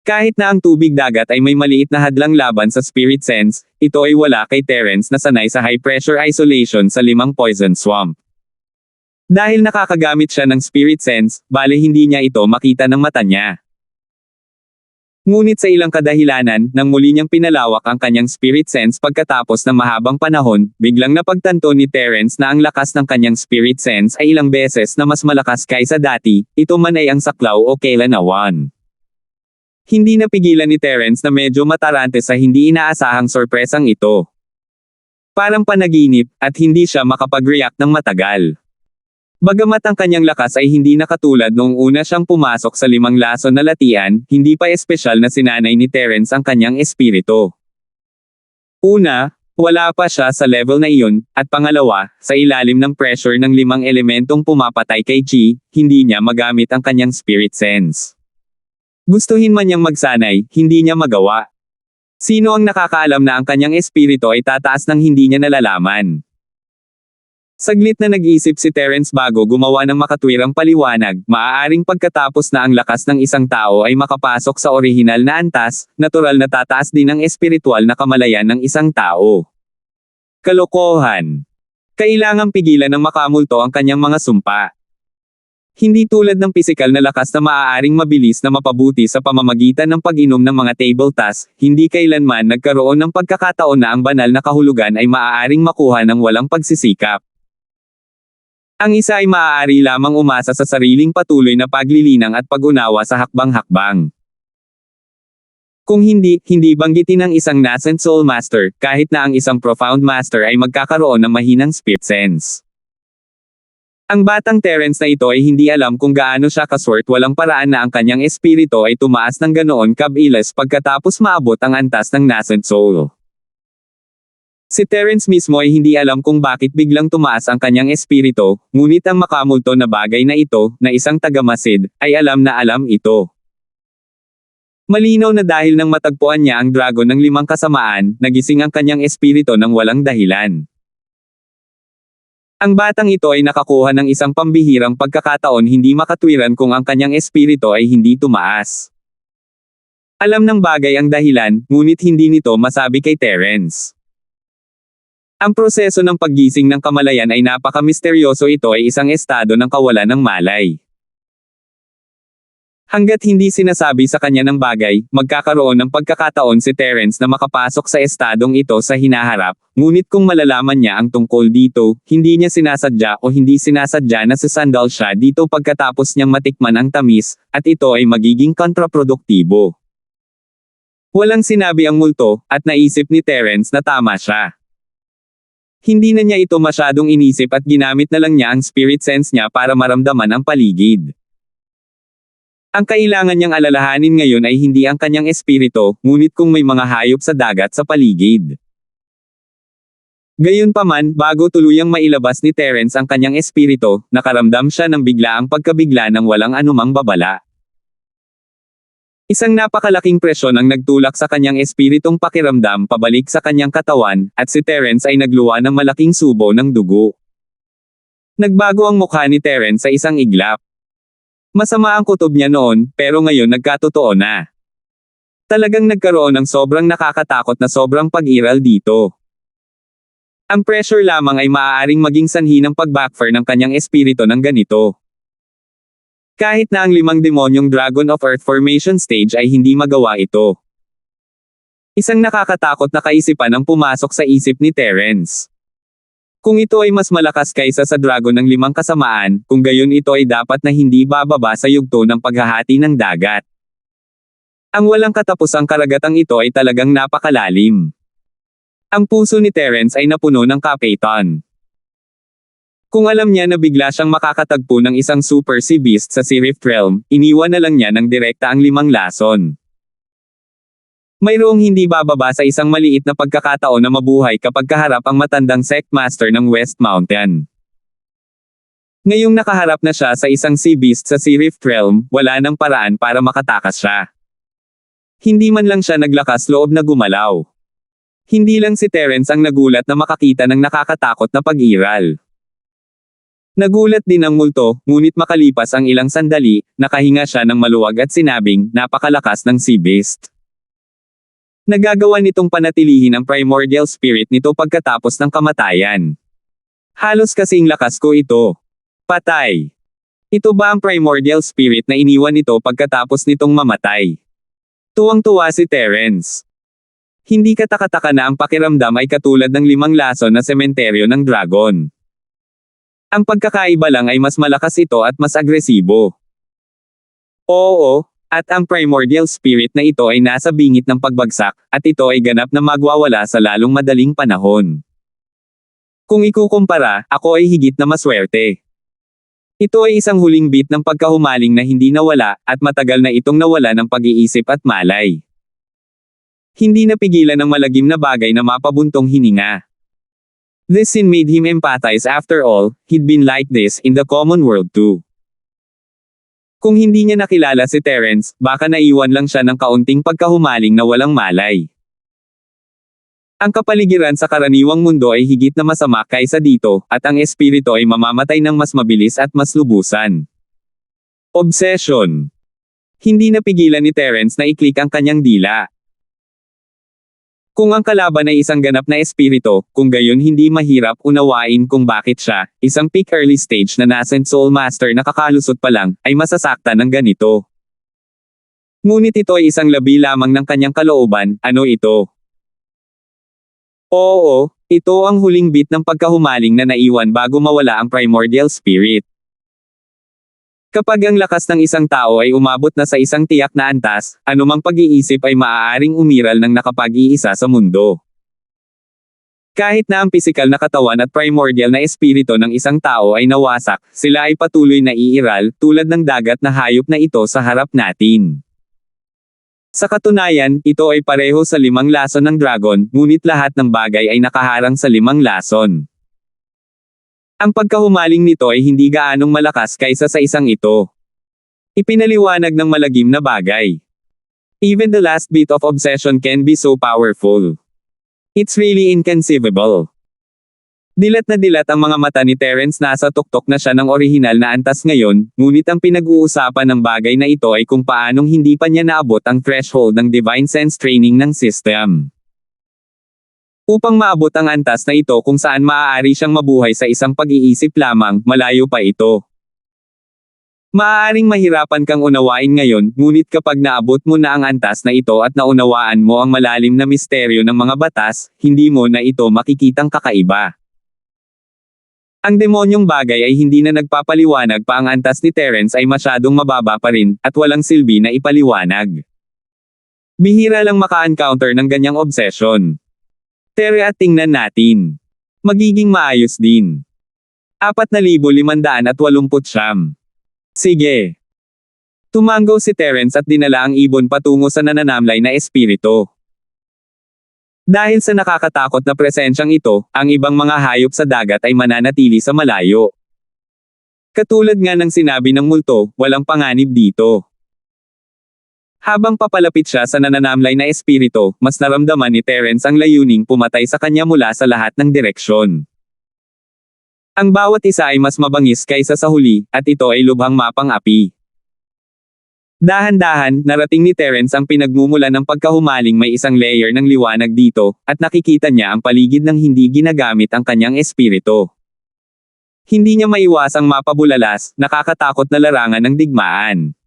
Kahit na ang tubig dagat ay may maliit na hadlang laban sa spirit sense, ito ay wala kay Terence na sanay sa high pressure isolation sa 5 poison swamp. Dahil nakakagamit siya ng spirit sense, bale hindi niya ito makita ng mata niya. Ngunit sa ilang kadahilanan, nang muli niyang pinalawak ang kanyang spirit sense pagkatapos ng mahabang panahon, biglang napagtanto ni Terence na ang lakas ng kanyang spirit sense ay ilang beses na mas malakas kaysa dati, ito man ay ang saklaw o kailanawan. Hindi napigilan ni Terence na medyo matarante sa hindi inaasahang sorpresang ito. Parang panaginip, at hindi siya makapag-react ng matagal. Bagamat ang kanyang lakas ay hindi nakatulad noong una siyang pumasok sa 5 lason na latian, hindi pa espesyal na sinanay ni Terence ang kanyang espiritu. Una, wala pa siya sa level na iyon, at pangalawa, sa ilalim ng pressure ng 5 elementong pumapatay kay Chi, hindi niya magamit ang kanyang spirit sense. Gustuhin man niyang magsanay, hindi niya magawa. Sino ang nakakaalam na ang kanyang espiritu ay tataas nang hindi niya nalalaman? Saglit na nag-isip si Terence bago gumawa ng makatwirang paliwanag, maaaring pagkatapos na ang lakas ng isang tao ay makapasok sa orihinal na antas, natural na tataas din ang espiritual na kamalayan ng isang tao. Kalokohan. Kailangang pigilan ng makamulto ang kanyang mga sumpa. Hindi tulad ng pisikal na lakas na maaaring mabilis na mapabuti sa pamamagitan ng pag-inom ng mga table tasks, hindi kailanman nagkaroon ng pagkakataon na ang banal na kahulugan ay maaaring makuha ng walang pagsisikap. Ang isa ay maaari lamang umasa sa sariling patuloy na paglilinang at pag-unawa sa hakbang-hakbang. Kung hindi banggitin ng isang nascent soul master, kahit na ang isang profound master ay magkakaroon ng mahinang spirit sense. Ang batang Terence na ito ay hindi alam kung gaano siya kaswert, walang paraan na ang kanyang espiritu ay tumaas ng ganoon kabilis pagkatapos maabot ang antas ng nascent soul. Si Terence mismo ay hindi alam kung bakit biglang tumaas ang kanyang espiritu, ngunit ang makamulto na bagay na ito, na isang tagamasid, ay alam na alam ito. Malinaw na dahil nang matagpuan niya ang dragon ng 5 kasamaan, nagising ang kanyang espiritu ng walang dahilan. Ang batang ito ay nakakuha ng isang pambihirang pagkakataon hindi makatwiran kung ang kanyang espiritu ay hindi tumaas. Alam ng bagay ang dahilan, ngunit hindi nito masabi kay Terence. Ang proseso ng paggising ng kamalayan ay napaka-misteryoso, ito ay isang estado ng kawalan ng malay. Hanggat hindi sinasabi sa kanya ng bagay, magkakaroon ng pagkakataon si Terence na makapasok sa estadong ito sa hinaharap, ngunit kung malalaman niya ang tungkol dito, hindi niya sinasadya o hindi sinasadya na sasandal siya dito pagkatapos niyang matikman ang tamis, at ito ay magiging kontraproduktibo. Walang sinabi ang multo, at naisip ni Terence na tama siya. Hindi na niya ito masyadong inisip at ginamit na lang niya ang spirit sense niya para maramdaman ang paligid. Ang kailangan niyang alalahanin ngayon ay hindi ang kanyang espiritu, ngunit kung may mga hayop sa dagat sa paligid. Gayunpaman, bago tuluyang mailabas ni Terence ang kanyang espiritu, nakaramdam siya ng biglaang pagkabigla ng walang anumang babala. Isang napakalaking presyon ang nagtulak sa kanyang espiritong pakiramdam pabalik sa kanyang katawan, at si Terence ay nagluwa ng malaking subo ng dugo. Nagbago ang mukha ni Terence sa isang iglap. Masama ang kutob niya noon, pero ngayon nagkatotoo na. Talagang nagkaroon ng sobrang nakakatakot na sobrang pag-iral dito. Ang pressure lamang ay maaaring maging sanhi ng pag-backfire ng kanyang espiritu ng ganito. Kahit na ang 5 demonyong Dragon of Earth formation stage ay hindi magawa ito. Isang nakakatakot na kaisipan ang pumasok sa isip ni Terence. Kung ito ay mas malakas kaysa sa dragon ng 5 kasamaan, kung gayon ito ay dapat na hindi bababa sa yugto ng paghahati ng dagat. Ang walang katapusang karagatang ito ay talagang napakalalim. Ang puso ni Terence ay napuno ng kapaitan. Kung alam niya na bigla siyang makakatagpo ng isang super sea beast sa Sea Rift Realm, iniwan na lang niya ng direkta ang 5 lason. Mayroong hindi bababa sa isang maliit na pagkakataon na mabuhay kapag kaharap ang matandang sect master ng West Mountain. Ngayong nakaharap na siya sa isang sea beast sa Sea Rift Realm, wala nang paraan para makatakas siya. Hindi man lang siya naglakas loob na gumalaw. Hindi lang si Terence ang nagulat na makakita ng nakakatakot na pag-iral. Nagulat din ang multo, ngunit makalipas ang ilang sandali, nakahinga siya ng maluwag at sinabing, napakalakas ng sea beast. Nagagawa nitong panatilihin ang primordial spirit nito pagkatapos ng kamatayan. Halos kasing lakas ko ito. Patay. Ito ba ang primordial spirit na iniwan nito pagkatapos nitong mamatay? Tuwang-tuwa si Terence. Hindi katakataka na ang pakiramdam ay katulad ng 5 lason na sementeryo ng dragon. Ang pagkakaiba lang ay mas malakas ito at mas agresibo. Oo. At ang primordial spirit na ito ay nasa bingit ng pagbagsak, at ito ay ganap na magwawala sa lalong madaling panahon. Kung ikukumpara, ako ay higit na maswerte. Ito ay isang huling bit ng pagkahumaling na hindi nawala, at matagal na itong nawala ng pag-iisip at malay. Hindi napigilan ng malagim na bagay na mapabuntong hininga. This scene made him empathize. After all, he'd been like this in the common world too. Kung hindi niya nakilala si Terence, baka naiwan lang siya ng kaunting pagkahumaling na walang malay. Ang kapaligiran sa karaniwang mundo ay higit na masama kaysa dito, at ang espiritu ay mamamatay ng mas mabilis at mas lubusan. Obsession. Hindi napigilan ni Terence na i-click ang kanyang dila. Kung ang kalaban ay isang ganap na espiritu, kung gayon hindi mahirap unawain kung bakit siya, isang peak early stage na nascent soul master na kakalusot pa lang, ay masasaktan ng ganito. Ngunit ito ay isang labi lamang ng kanyang kalooban, ano ito? Oo, ito ang huling bit ng pagkahumaling na naiwan bago mawala ang primordial spirit. Kapag ang lakas ng isang tao ay umabot na sa isang tiyak na antas, anumang pag-iisip ay maaaring umiral ng nakapag-iisa sa mundo. Kahit na ang pisikal na katawan at primordial na espiritu ng isang tao ay nawasak, sila ay patuloy na iiral, tulad ng dagat na hayop na ito sa harap natin. Sa katunayan, ito ay pareho sa 5 lason ng dragon, ngunit lahat ng bagay ay nakaharang sa 5 lason. Ang pagkahumaling nito ay hindi gaanong malakas kaysa sa isang ito. Ipinaliwanag ng malagim na bagay. Even the last bit of obsession can be so powerful. It's really inconceivable. Dilat na dilat ang mga mata ni Terence, nasa tuktok na siya ng orihinal na antas ngayon, ngunit ang pinag-uusapan ng bagay na ito ay kung paanong hindi pa niya naabot ang threshold ng Divine Sense Training ng system. Upang maabot ang antas na ito kung saan maaari siyang mabuhay sa isang pag-iisip lamang, malayo pa ito. Maaaring mahirapan kang unawain ngayon, ngunit kapag naabot mo na ang antas na ito at naunawaan mo ang malalim na misteryo ng mga batas, hindi mo na ito makikitang kakaiba. Ang demonyong bagay ay hindi na nagpapaliwanag pa, ang antas ni Terence ay masyadong mababa pa rin, at walang silbi na ipaliwanag. Bihira lang maka-encounter ng ganyang obsession. At tingnan natin. Magiging maayos din. 4,589. Sige. Tumango si Terence at dinala ang ibon patungo sa nananamlay na espiritu. Dahil sa nakakatakot na presensyang ito, ang ibang mga hayop sa dagat ay mananatili sa malayo. Katulad nga ng sinabi ng multo, walang panganib dito. Habang papalapit siya sa nananamlay na espiritu, mas naramdaman ni Terence ang layuning pumatay sa kanya mula sa lahat ng direksyon. Ang bawat isa ay mas mabangis kaysa sa huli, at ito ay lubhang mapang api. Dahan-dahan, narating ni Terence ang pinagmumulan ng pagkahumaling, may isang layer ng liwanag dito, at nakikita niya ang paligid ng hindi ginagamit ang kanyang espiritu. Hindi niya maiwasang mapabulalas, nakakatakot na larangan ng digmaan.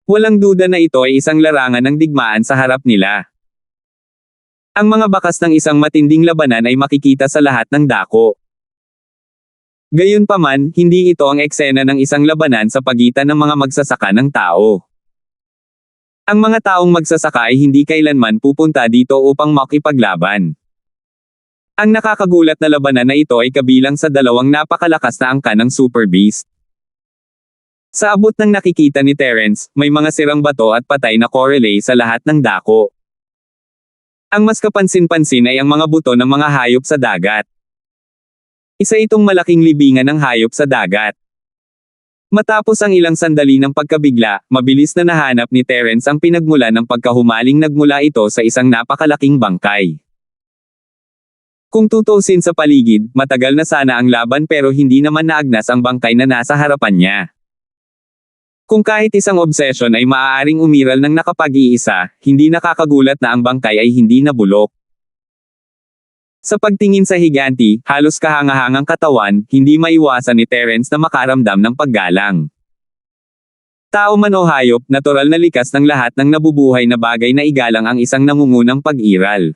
Walang duda na ito ay isang larangan ng digmaan sa harap nila. Ang mga bakas ng isang matinding labanan ay makikita sa lahat ng dako. Gayunpaman, hindi ito ang eksena ng isang labanan sa pagitan ng mga magsasaka ng tao. Ang mga taong magsasaka ay hindi kailanman pupunta dito upang makipaglaban. Ang nakakagulat na labanan na ito ay kabilang sa 2 napakalakas na angka ng Super Beast. Sa abot ng nakikita ni Terence, may mga sirang bato at patay na corelay sa lahat ng dako. Ang mas kapansin-pansin ay ang mga buto ng mga hayop sa dagat. Isa itong malaking libingan ng hayop sa dagat. Matapos ang ilang sandali ng pagkabigla, mabilis na nahanap ni Terence ang pinagmulan ng pagkahumaling. Nagmula ito sa isang napakalaking bangkay. Kung tutuusin sa paligid, matagal na sana ang laban, pero hindi naman naagnas ang bangkay na nasa harapan niya. Kung kahit isang obsession ay maaaring umiral ng nakapag-iisa, hindi nakakagulat na ang bangkay ay hindi nabulok. Sa pagtingin sa higanti, halos kahangahangang katawan, hindi maiwasan ni Terence na makaramdam ng paggalang. Tao man o hayop, natural na likas ng lahat ng nabubuhay na bagay na igalang ang isang nangungunang pag-iral.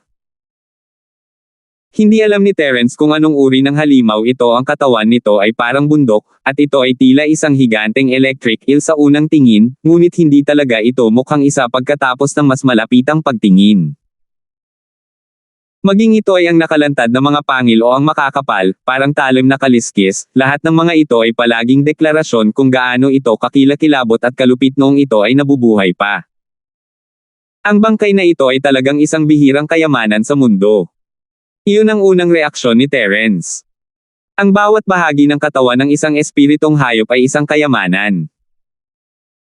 Hindi alam ni Terence kung anong uri ng halimaw ito. Ang katawan nito ay parang bundok, at ito ay tila isang higanteng electric eel sa unang tingin, ngunit hindi talaga ito mukhang isa pagkatapos ng mas malapitang pagtingin. Maging ito ay ang nakalantad na mga pangil o ang makakapal, parang talim na kaliskis, lahat ng mga ito ay palaging deklarasyon kung gaano ito kakilakilabot at kalupit noong ito ay nabubuhay pa. Ang bangkay na ito ay talagang isang bihirang kayamanan sa mundo. Iyon ang unang reaksyon ni Terence. Ang bawat bahagi ng katawan ng isang espiritong hayop ay isang kayamanan.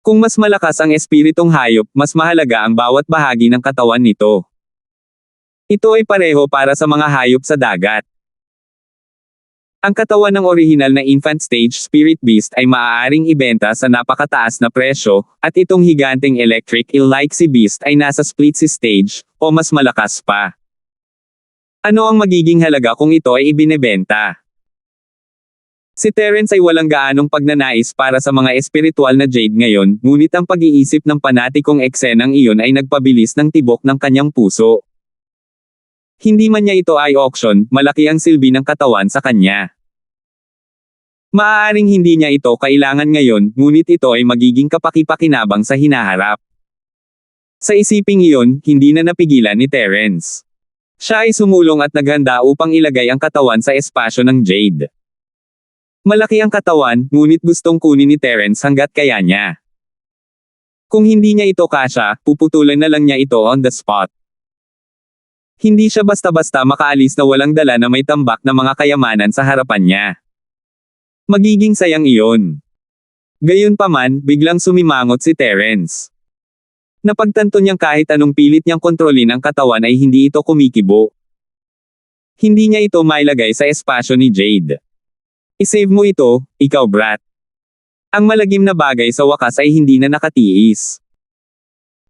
Kung mas malakas ang espiritong hayop, mas mahalaga ang bawat bahagi ng katawan nito. Ito ay pareho para sa mga hayop sa dagat. Ang katawan ng orihinal na infant stage spirit beast ay maaaring ibenta sa napakataas na presyo, at itong higanteng electric eel-like sea beast ay nasa split sea stage, o mas malakas pa. Ano ang magiging halaga kung ito ay ibinebenta? Si Terence ay walang gaanong pagnanais para sa mga espiritual na jade ngayon, ngunit ang pag-iisip ng panatikong eksenang iyon ay nagpabilis ng tibok ng kanyang puso. Hindi man niya ito ay auction, malaki ang silbi ng katawan sa kanya. Maaaring hindi niya ito kailangan ngayon, ngunit ito ay magiging kapaki-pakinabang sa hinaharap. Sa isiping iyon, hindi na napigilan ni Terence. Siya ay sumulong at naghanda upang ilagay ang katawan sa espasyo ng jade. Malaki ang katawan, ngunit gustong kunin ni Terence hanggat kaya niya. Kung hindi niya ito kasya, puputulan na lang niya ito on the spot. Hindi siya basta-basta makaalis na walang dala na may tambak na mga kayamanan sa harapan niya. Magiging sayang iyon. Gayunpaman, biglang sumimangot si Terence. Napagtanto niyang kahit anong pilit niyang kontrolin ang katawan ay hindi ito kumikibo. Hindi niya ito mailagay sa espasyo ni Jade. I-save mo ito, ikaw brat. Ang malagim na bagay sa wakas ay hindi na nakatiis.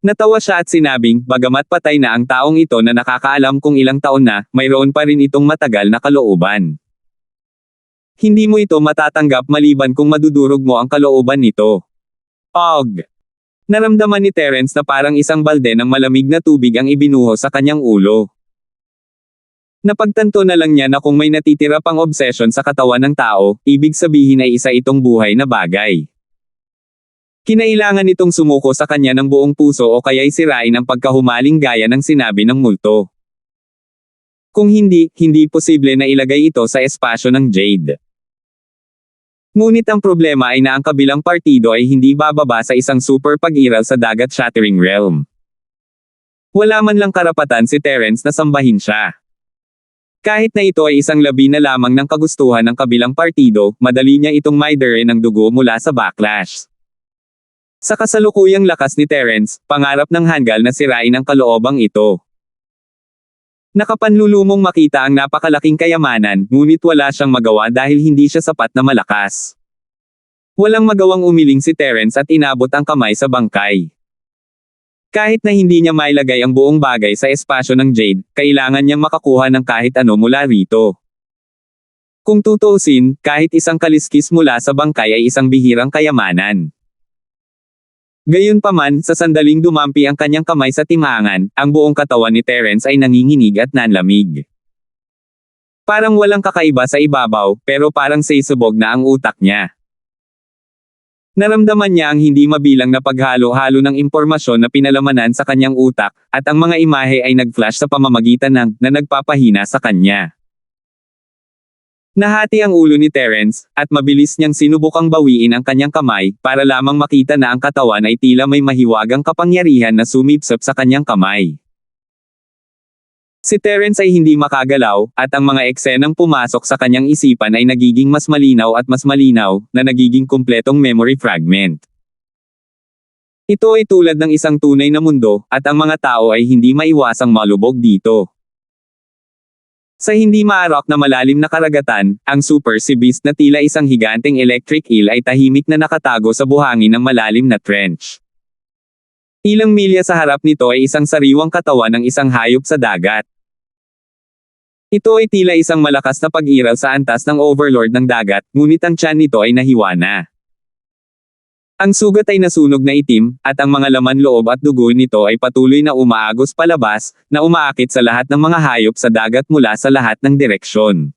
Natawa siya at sinabing, bagamat patay na ang taong ito na nakakaalam kung ilang taon na, mayroon pa rin itong matagal na kalooban. Hindi mo ito matatanggap maliban kung madudurog mo ang kalooban nito. Og! Naramdaman ni Terence na parang isang balde ng malamig na tubig ang ibinuho sa kanyang ulo. Napagtanto na lang niya na kung may natitira pang obsession sa katawan ng tao, ibig sabihin ay isa itong buhay na bagay. Kinailangan itong sumuko sa kanya ng buong puso o kaya'y sirain ang pagkahumaling gaya ng sinabi ng multo. Kung hindi, hindi posible na ilagay ito sa espasyo ng Jade. Ngunit ang problema ay na ang kabilang partido ay hindi bababa sa isang super pag-iral sa dagat Shattering Realm. Wala man lang karapatan si Terence na sambahin siya. Kahit na ito ay isang labi na lamang ng kagustuhan ng kabilang partido, madali niya itong maidere ng dugo mula sa backlash. Sa kasalukuyang lakas ni Terence, pangarap ng hanggal na sirain ang kaloobang ito. Nakapanlulumong makita ang napakalaking kayamanan, ngunit wala siyang magawa dahil hindi siya sapat na malakas. Walang magawang umiling si Terence at inabot ang kamay sa bangkay. Kahit na hindi niya mailagay ang buong bagay sa espasyo ng Jade, kailangan niyang makakuha ng kahit ano mula rito. Kung tutuusin, kahit isang kaliskis mula sa bangkay ay isang bihirang kayamanan. Gayunpaman, sa sandaling dumampi ang kanyang kamay sa timangan, ang buong katawan ni Terence ay nanginginig at nanlamig. Parang walang kakaiba sa ibabaw, pero parang sisubog na ang utak niya. Naramdaman niya ang hindi mabilang na paghalo-halo ng impormasyon na pinalamanan sa kanyang utak, at ang mga imahe ay nag-flash sa pamamagitan ng, na nagpapahina sa kanya. Nahati ang ulo ni Terence, at mabilis niyang sinubukang bawiin ang kanyang kamay, para lamang makita na ang katawan ay tila may mahiwagang kapangyarihan na sumipsop sa kanyang kamay. Si Terence ay hindi makagalaw, at ang mga eksenang pumasok sa kanyang isipan ay nagiging mas malinaw at mas malinaw, na nagiging kumpletong memory fragment. Ito ay tulad ng isang tunay na mundo, at ang mga tao ay hindi maiwasang malubog dito. Sa hindi maarok na malalim na karagatan, ang Super Sea Beast na tila isang higanteng electric eel ay tahimik na nakatago sa buhangin ng malalim na trench. Ilang milya sa harap nito ay isang sariwang katawan ng isang hayop sa dagat. Ito ay tila isang malakas na pag-iral sa antas ng overlord ng dagat, ngunit ang tiyan nito ay nahiwa na. Ang sugat ay nasunog na itim, at ang mga laman loob at dugo nito ay patuloy na umaagos palabas, na umaakit sa lahat ng mga hayop sa dagat mula sa lahat ng direksyon.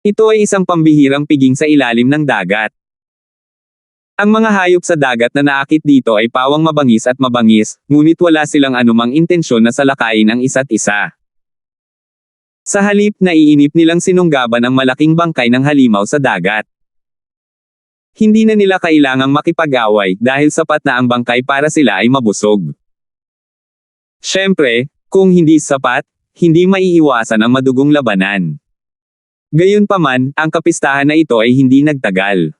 Ito ay isang pambihirang piging sa ilalim ng dagat. Ang mga hayop sa dagat na naakit dito ay pawang mabangis at mabangis, ngunit wala silang anumang intensyon na salakayin ang isa't isa. Sa halip, naiinip nilang sinunggaban ang malaking bangkay ng halimaw sa dagat. Hindi na nila kailangang makipag-away dahil sapat na ang bangkay para sila ay mabusog. Siyempre, kung hindi sapat, hindi maiiwasan ang madugong labanan. Gayunpaman, ang kapistahan na ito ay hindi nagtagal.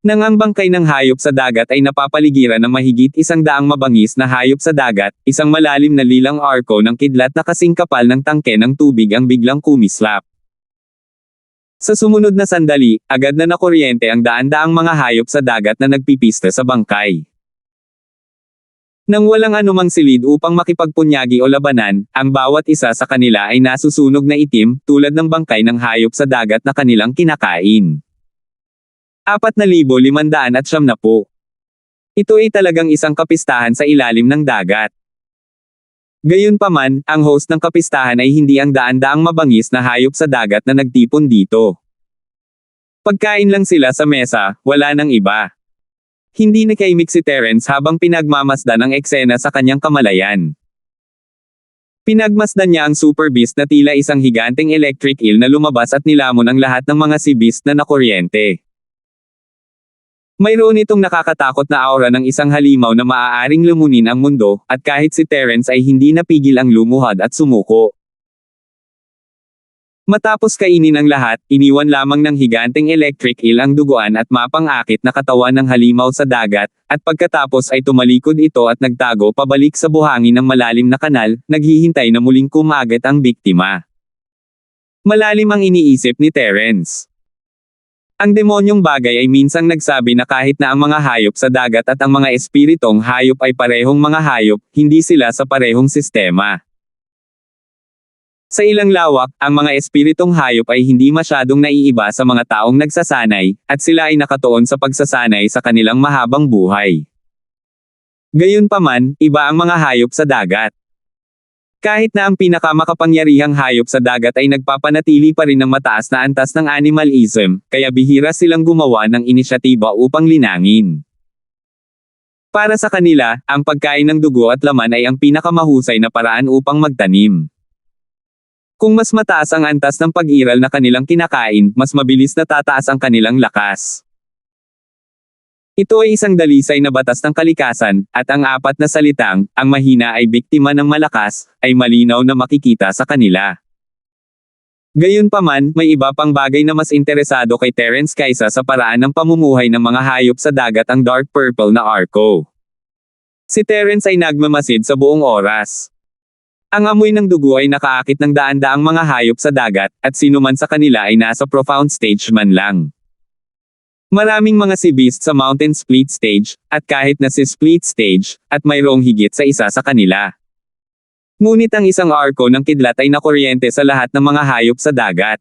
Nang ang bangkay ng hayop sa dagat ay napapaligiran ng mahigit 100 mabangis na hayop sa dagat, isang malalim na lilang arko ng kidlat na kasing kapal ng tangke ng tubig ang biglang kumislap. Sa sumunod na sandali, agad na nakuryente ang daan-daang mga hayop sa dagat na nagpipista sa bangkay. Nang walang anumang silid upang makipagpunyagi o labanan, ang bawat isa sa kanila ay nasusunog na itim, tulad ng bangkay ng hayop sa dagat na kanilang kinakain. 4,570. Ito ay talagang isang kapistahan sa ilalim ng dagat. Gayunpaman, ang host ng kapistahan ay hindi ang daan-daang mabangis na hayop sa dagat na nagtipon dito. Pagkain lang sila sa mesa, wala nang iba. Hindi nakaimik si Terence habang pinagmamasdan ang eksena sa kanyang kamalayan. Pinagmasdan niya ang super beast na tila isang higanteng electric eel na lumabas at nilamon ang lahat ng mga sea beast na nakuryente. Mayroon itong nakakatakot na aura ng isang halimaw na maaaring lumunin ang mundo, at kahit si Terence ay hindi napigil ang lumuhad at sumuko. Matapos kainin ang lahat, iniwan lamang ng higanteng electric eel ang duguan at mapang-akit na katawan ng halimaw sa dagat, at pagkatapos ay tumalikod ito at nagtago pabalik sa buhangin ng malalim na kanal, naghihintay na muling kumagat ang biktima. Malalim ang iniisip ni Terence. Ang demonyong bagay ay minsang nagsabi na kahit na ang mga hayop sa dagat at ang mga espiritong hayop ay parehong mga hayop, hindi sila sa parehong sistema. Sa ilang lawak, ang mga espiritong hayop ay hindi masyadong naiiba sa mga taong nagsasanay, at sila ay nakatuon sa pagsasanay sa kanilang mahabang buhay. Gayunpaman, iba ang mga hayop sa dagat. Kahit na ang pinakamakapangyarihang hayop sa dagat ay nagpapanatili pa rin ng mataas na antas ng animalism, kaya bihira silang gumawa ng inisyatiba upang linangin. Para sa kanila, ang pagkain ng dugo at laman ay ang pinakamahusay na paraan upang magtanim. Kung mas mataas ang antas ng pag-iral na kanilang kinakain, mas mabilis na tataas ang kanilang lakas. Ito ay isang dalisay na batas ng kalikasan, at ang apat na salitang, ang mahina ay biktima ng malakas, ay malinaw na makikita sa kanila. Gayunpaman, may iba pang bagay na mas interesado kay Terence kaysa sa paraan ng pamumuhay ng mga hayop sa dagat, ang dark purple na Arco. Si Terence ay nagmamasid sa buong oras. Ang amoy ng dugo ay nakaakit ng daan-daang mga hayop sa dagat, at sinuman sa kanila ay nasa profound stage man lang. Maraming mga sea beast sa mountain split stage, at kahit na si split stage, at mayroong higit sa isa sa kanila. Ngunit ang isang arko ng kidlat ay nakuryente sa lahat ng mga hayop sa dagat.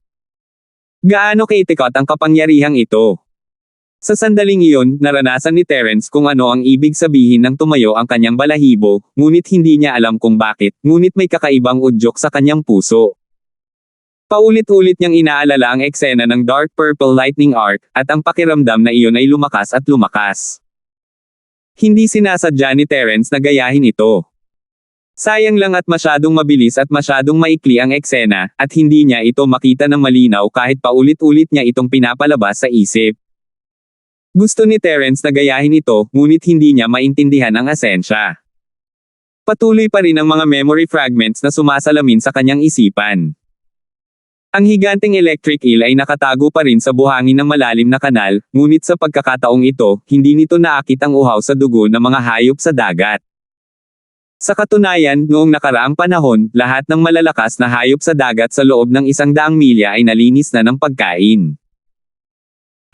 Gaano kaitikot ang kapangyarihang ito? Sa sandaling iyon, naranasan ni Terence kung ano ang ibig sabihin ng tumayo ang kanyang balahibo, ngunit hindi niya alam kung bakit, ngunit may kakaibang udyok sa kanyang puso. Paulit-ulit niyang inaalala ang eksena ng Dark Purple Lightning Arc, at ang pakiramdam na iyon ay lumakas at lumakas. Hindi sinasadya ni Terence na gayahin ito. Sayang lang at masyadong mabilis at masyadong maikli ang eksena, at hindi niya ito makita ng malinaw kahit paulit-ulit niya itong pinapalabas sa isip. Gusto ni Terence na gayahin ito, ngunit hindi niya maintindihan ang esensya. Patuloy pa rin ang mga memory fragments na sumasalamin sa kanyang isipan. Ang higanteng electric eel ay nakatago pa rin sa buhangin ng malalim na kanal, ngunit sa pagkakataong ito, hindi nito naakit ang uhaw sa dugo ng mga hayop sa dagat. Sa katunayan, noong nakaraang panahon, lahat ng malalakas na hayop sa dagat sa loob ng 100 milya ay nalinis na ng pagkain.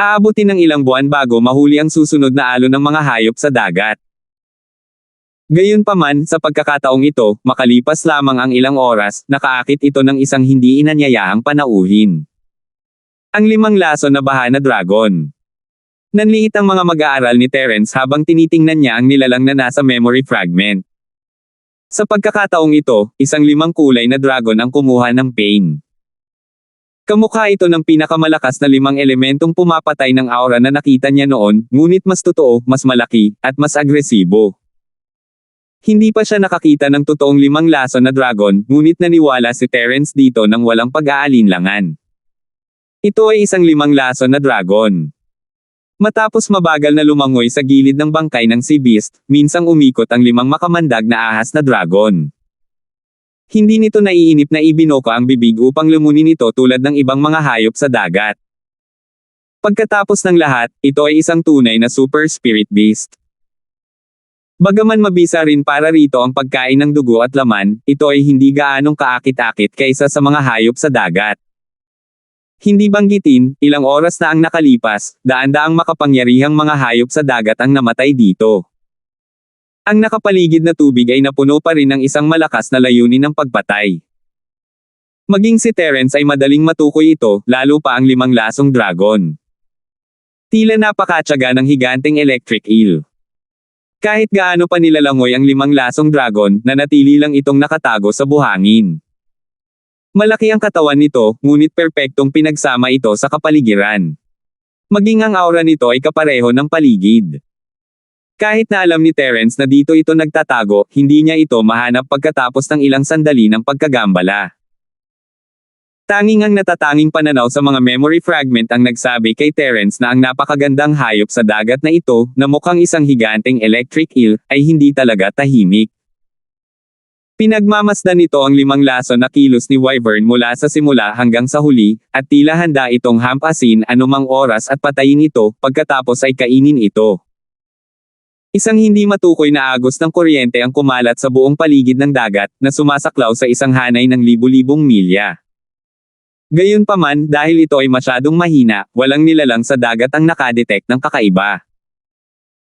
Aabutin ng ilang buwan bago mahuli ang susunod na alon ng mga hayop sa dagat. Gayunpaman, sa pagkakataong ito, makalipas lamang ang ilang oras, nakaakit ito ng isang hindi inanyayahang panauhin. Ang 5 laso na baha na dragon. Nanliit ang mga mag-aaral ni Terence habang tinitingnan niya ang nilalang na nasa memory fragment. Sa pagkakataong ito, isang 5 kulay na dragon ang kumuha ng pain. Kamukha ito ng pinakamalakas na 5 elementong pumapatay ng aura na nakita niya noon, ngunit mas totoo, mas malaki, at mas agresibo. Hindi pa siya nakakita ng totoong 5 laso na dragon, ngunit naniwala si Terence dito nang walang pag-aalinlangan. Ito ay isang 5 laso na dragon. Matapos mabagal na lumangoy sa gilid ng bangkay ng sea beast, minsang umikot ang 5 makamandag na ahas na dragon. Hindi nito naiinip na ibinoka ang bibig upang lumunin ito tulad ng ibang mga hayop sa dagat. Pagkatapos ng lahat, ito ay isang tunay na super spirit beast. Bagaman mabisa rin para rito ang pagkain ng dugo at laman, ito ay hindi gaanong kaakit-akit kaysa sa mga hayop sa dagat. Hindi banggitin, ilang oras na ang nakalipas, daan-daang makapangyarihang mga hayop sa dagat ang namatay dito. Ang nakapaligid na tubig ay napuno pa rin ng isang malakas na layunin ng pagpatay. Maging si Terence ay madaling matukoy ito, lalo pa ang 5 lasong dragon. Tila napakatyaga ng higanteng electric eel. Kahit gaano pa nilalangoy ang 5 lasong dragon, nanatili lang itong nakatago sa buhangin. Malaki ang katawan nito, ngunit perpektong pinagsama ito sa kapaligiran. Maging ang aura nito ay kapareho ng paligid. Kahit na alam ni Terence na dito ito nagtatago, hindi niya ito mahanap pagkatapos ng ilang sandali ng pagkagambala. Tanging ang natatanging pananaw sa mga memory fragment ang nagsabi kay Terence na ang napakagandang hayop sa dagat na ito, na mukhang isang higanteng electric eel, ay hindi talaga tahimik. Pinagmamasdan nito ang 5 laso na kilos ni Wyvern mula sa simula hanggang sa huli, at tila handa itong hampasin anumang oras at patayin ito, pagkatapos ay kainin ito. Isang hindi matukoy na agos ng kuryente ang kumalat sa buong paligid ng dagat, na sumasaklaw sa isang hanay ng libu-libong milya. Gayunpaman, dahil ito ay masyadong mahina, walang nilalang sa dagat ang nakadetect ng kakaiba.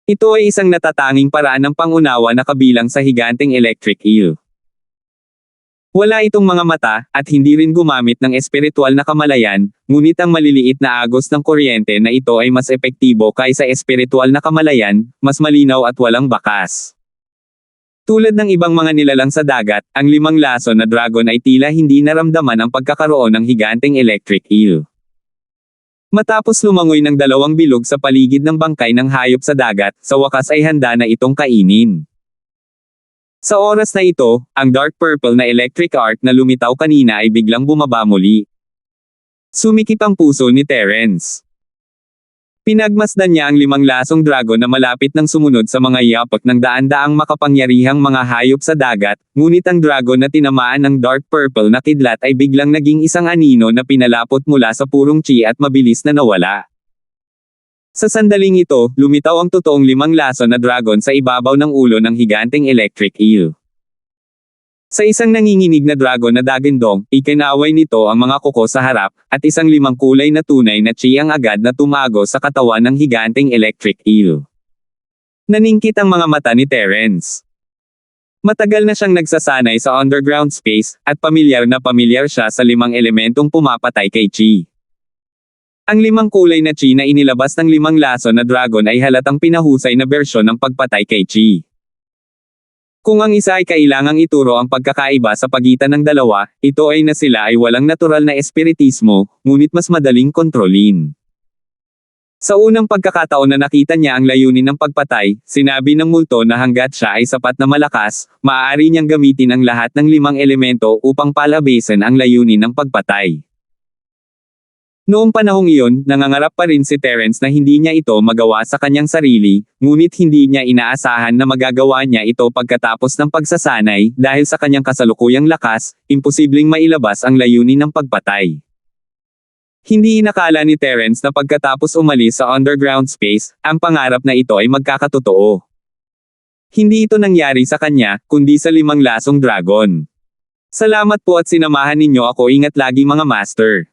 Ito ay isang natatanging paraan ng pangunawa na kabilang sa higanteng electric eel. Wala itong mga mata, at hindi rin gumamit ng espiritual na kamalayan, ngunit ang maliliit na agos ng kuryente na ito ay mas epektibo kaysa espiritual na kamalayan, mas malinaw at walang bakas. Tulad ng ibang mga nilalang sa dagat, ang 5 laso na dragon ay tila hindi naramdaman ang pagkakaroon ng higanteng electric eel. Matapos lumangoy ng 2 bilog sa paligid ng bangkay ng hayop sa dagat, sa wakas ay handa na itong kainin. Sa oras na ito, ang dark purple na electric arc na lumitaw kanina ay biglang bumaba muli. Sumikip ang puso ni Terence. Pinagmasdan niya ang 5 lasong dragon na malapit nang sumunod sa mga yapak ng daan-daang makapangyarihang mga hayop sa dagat, ngunit ang dragon na tinamaan ng dark purple na kidlat ay biglang naging isang anino na pinalapot mula sa purong chi at mabilis na nawala. Sa sandaling ito, lumitaw ang totoong 5 laso na dragon sa ibabaw ng ulo ng higanteng electric eel. Sa isang nanginginig na dragon na dagindong, ikinaway nito ang mga kuko sa harap, at isang 5 kulay na tunay na chi ang agad na tumago sa katawan ng higanteng electric eel. Naningkit ang mga mata ni Terence. Matagal na siyang nagsasanay sa underground space, at pamilyar siya sa 5 elementong pumapatay kay chi. Ang 5 kulay na chi na inilabas ng 5 laso na dragon ay halatang pinahusay na bersyon ng pagpatay kay chi. Kung ang isa ay kailangang ituro ang pagkakaiba sa pagitan ng dalawa, ito ay na sila ay walang natural na espiritismo, ngunit mas madaling kontrolin. Sa unang pagkakataon na nakita niya ang layunin ng pagpatay, sinabi ng multo na hanggat siya ay sapat na malakas, maaari niyang gamitin ang lahat ng 5 elemento upang palabasin ang layunin ng pagpatay. Noong panahong iyon, nangangarap pa rin si Terence na hindi niya ito magawa sa kanyang sarili, ngunit hindi niya inaasahan na magagawa niya ito pagkatapos ng pagsasanay, dahil sa kanyang kasalukuyang lakas, imposibleng mailabas ang layunin ng pagpatay. Hindi inakala ni Terence na pagkatapos umalis sa underground space, ang pangarap na ito ay magkakatotoo. Hindi ito nangyari sa kanya, kundi sa 5 lasong dragon. Salamat po at sinamahan ninyo ako. Ingat lagi mga master.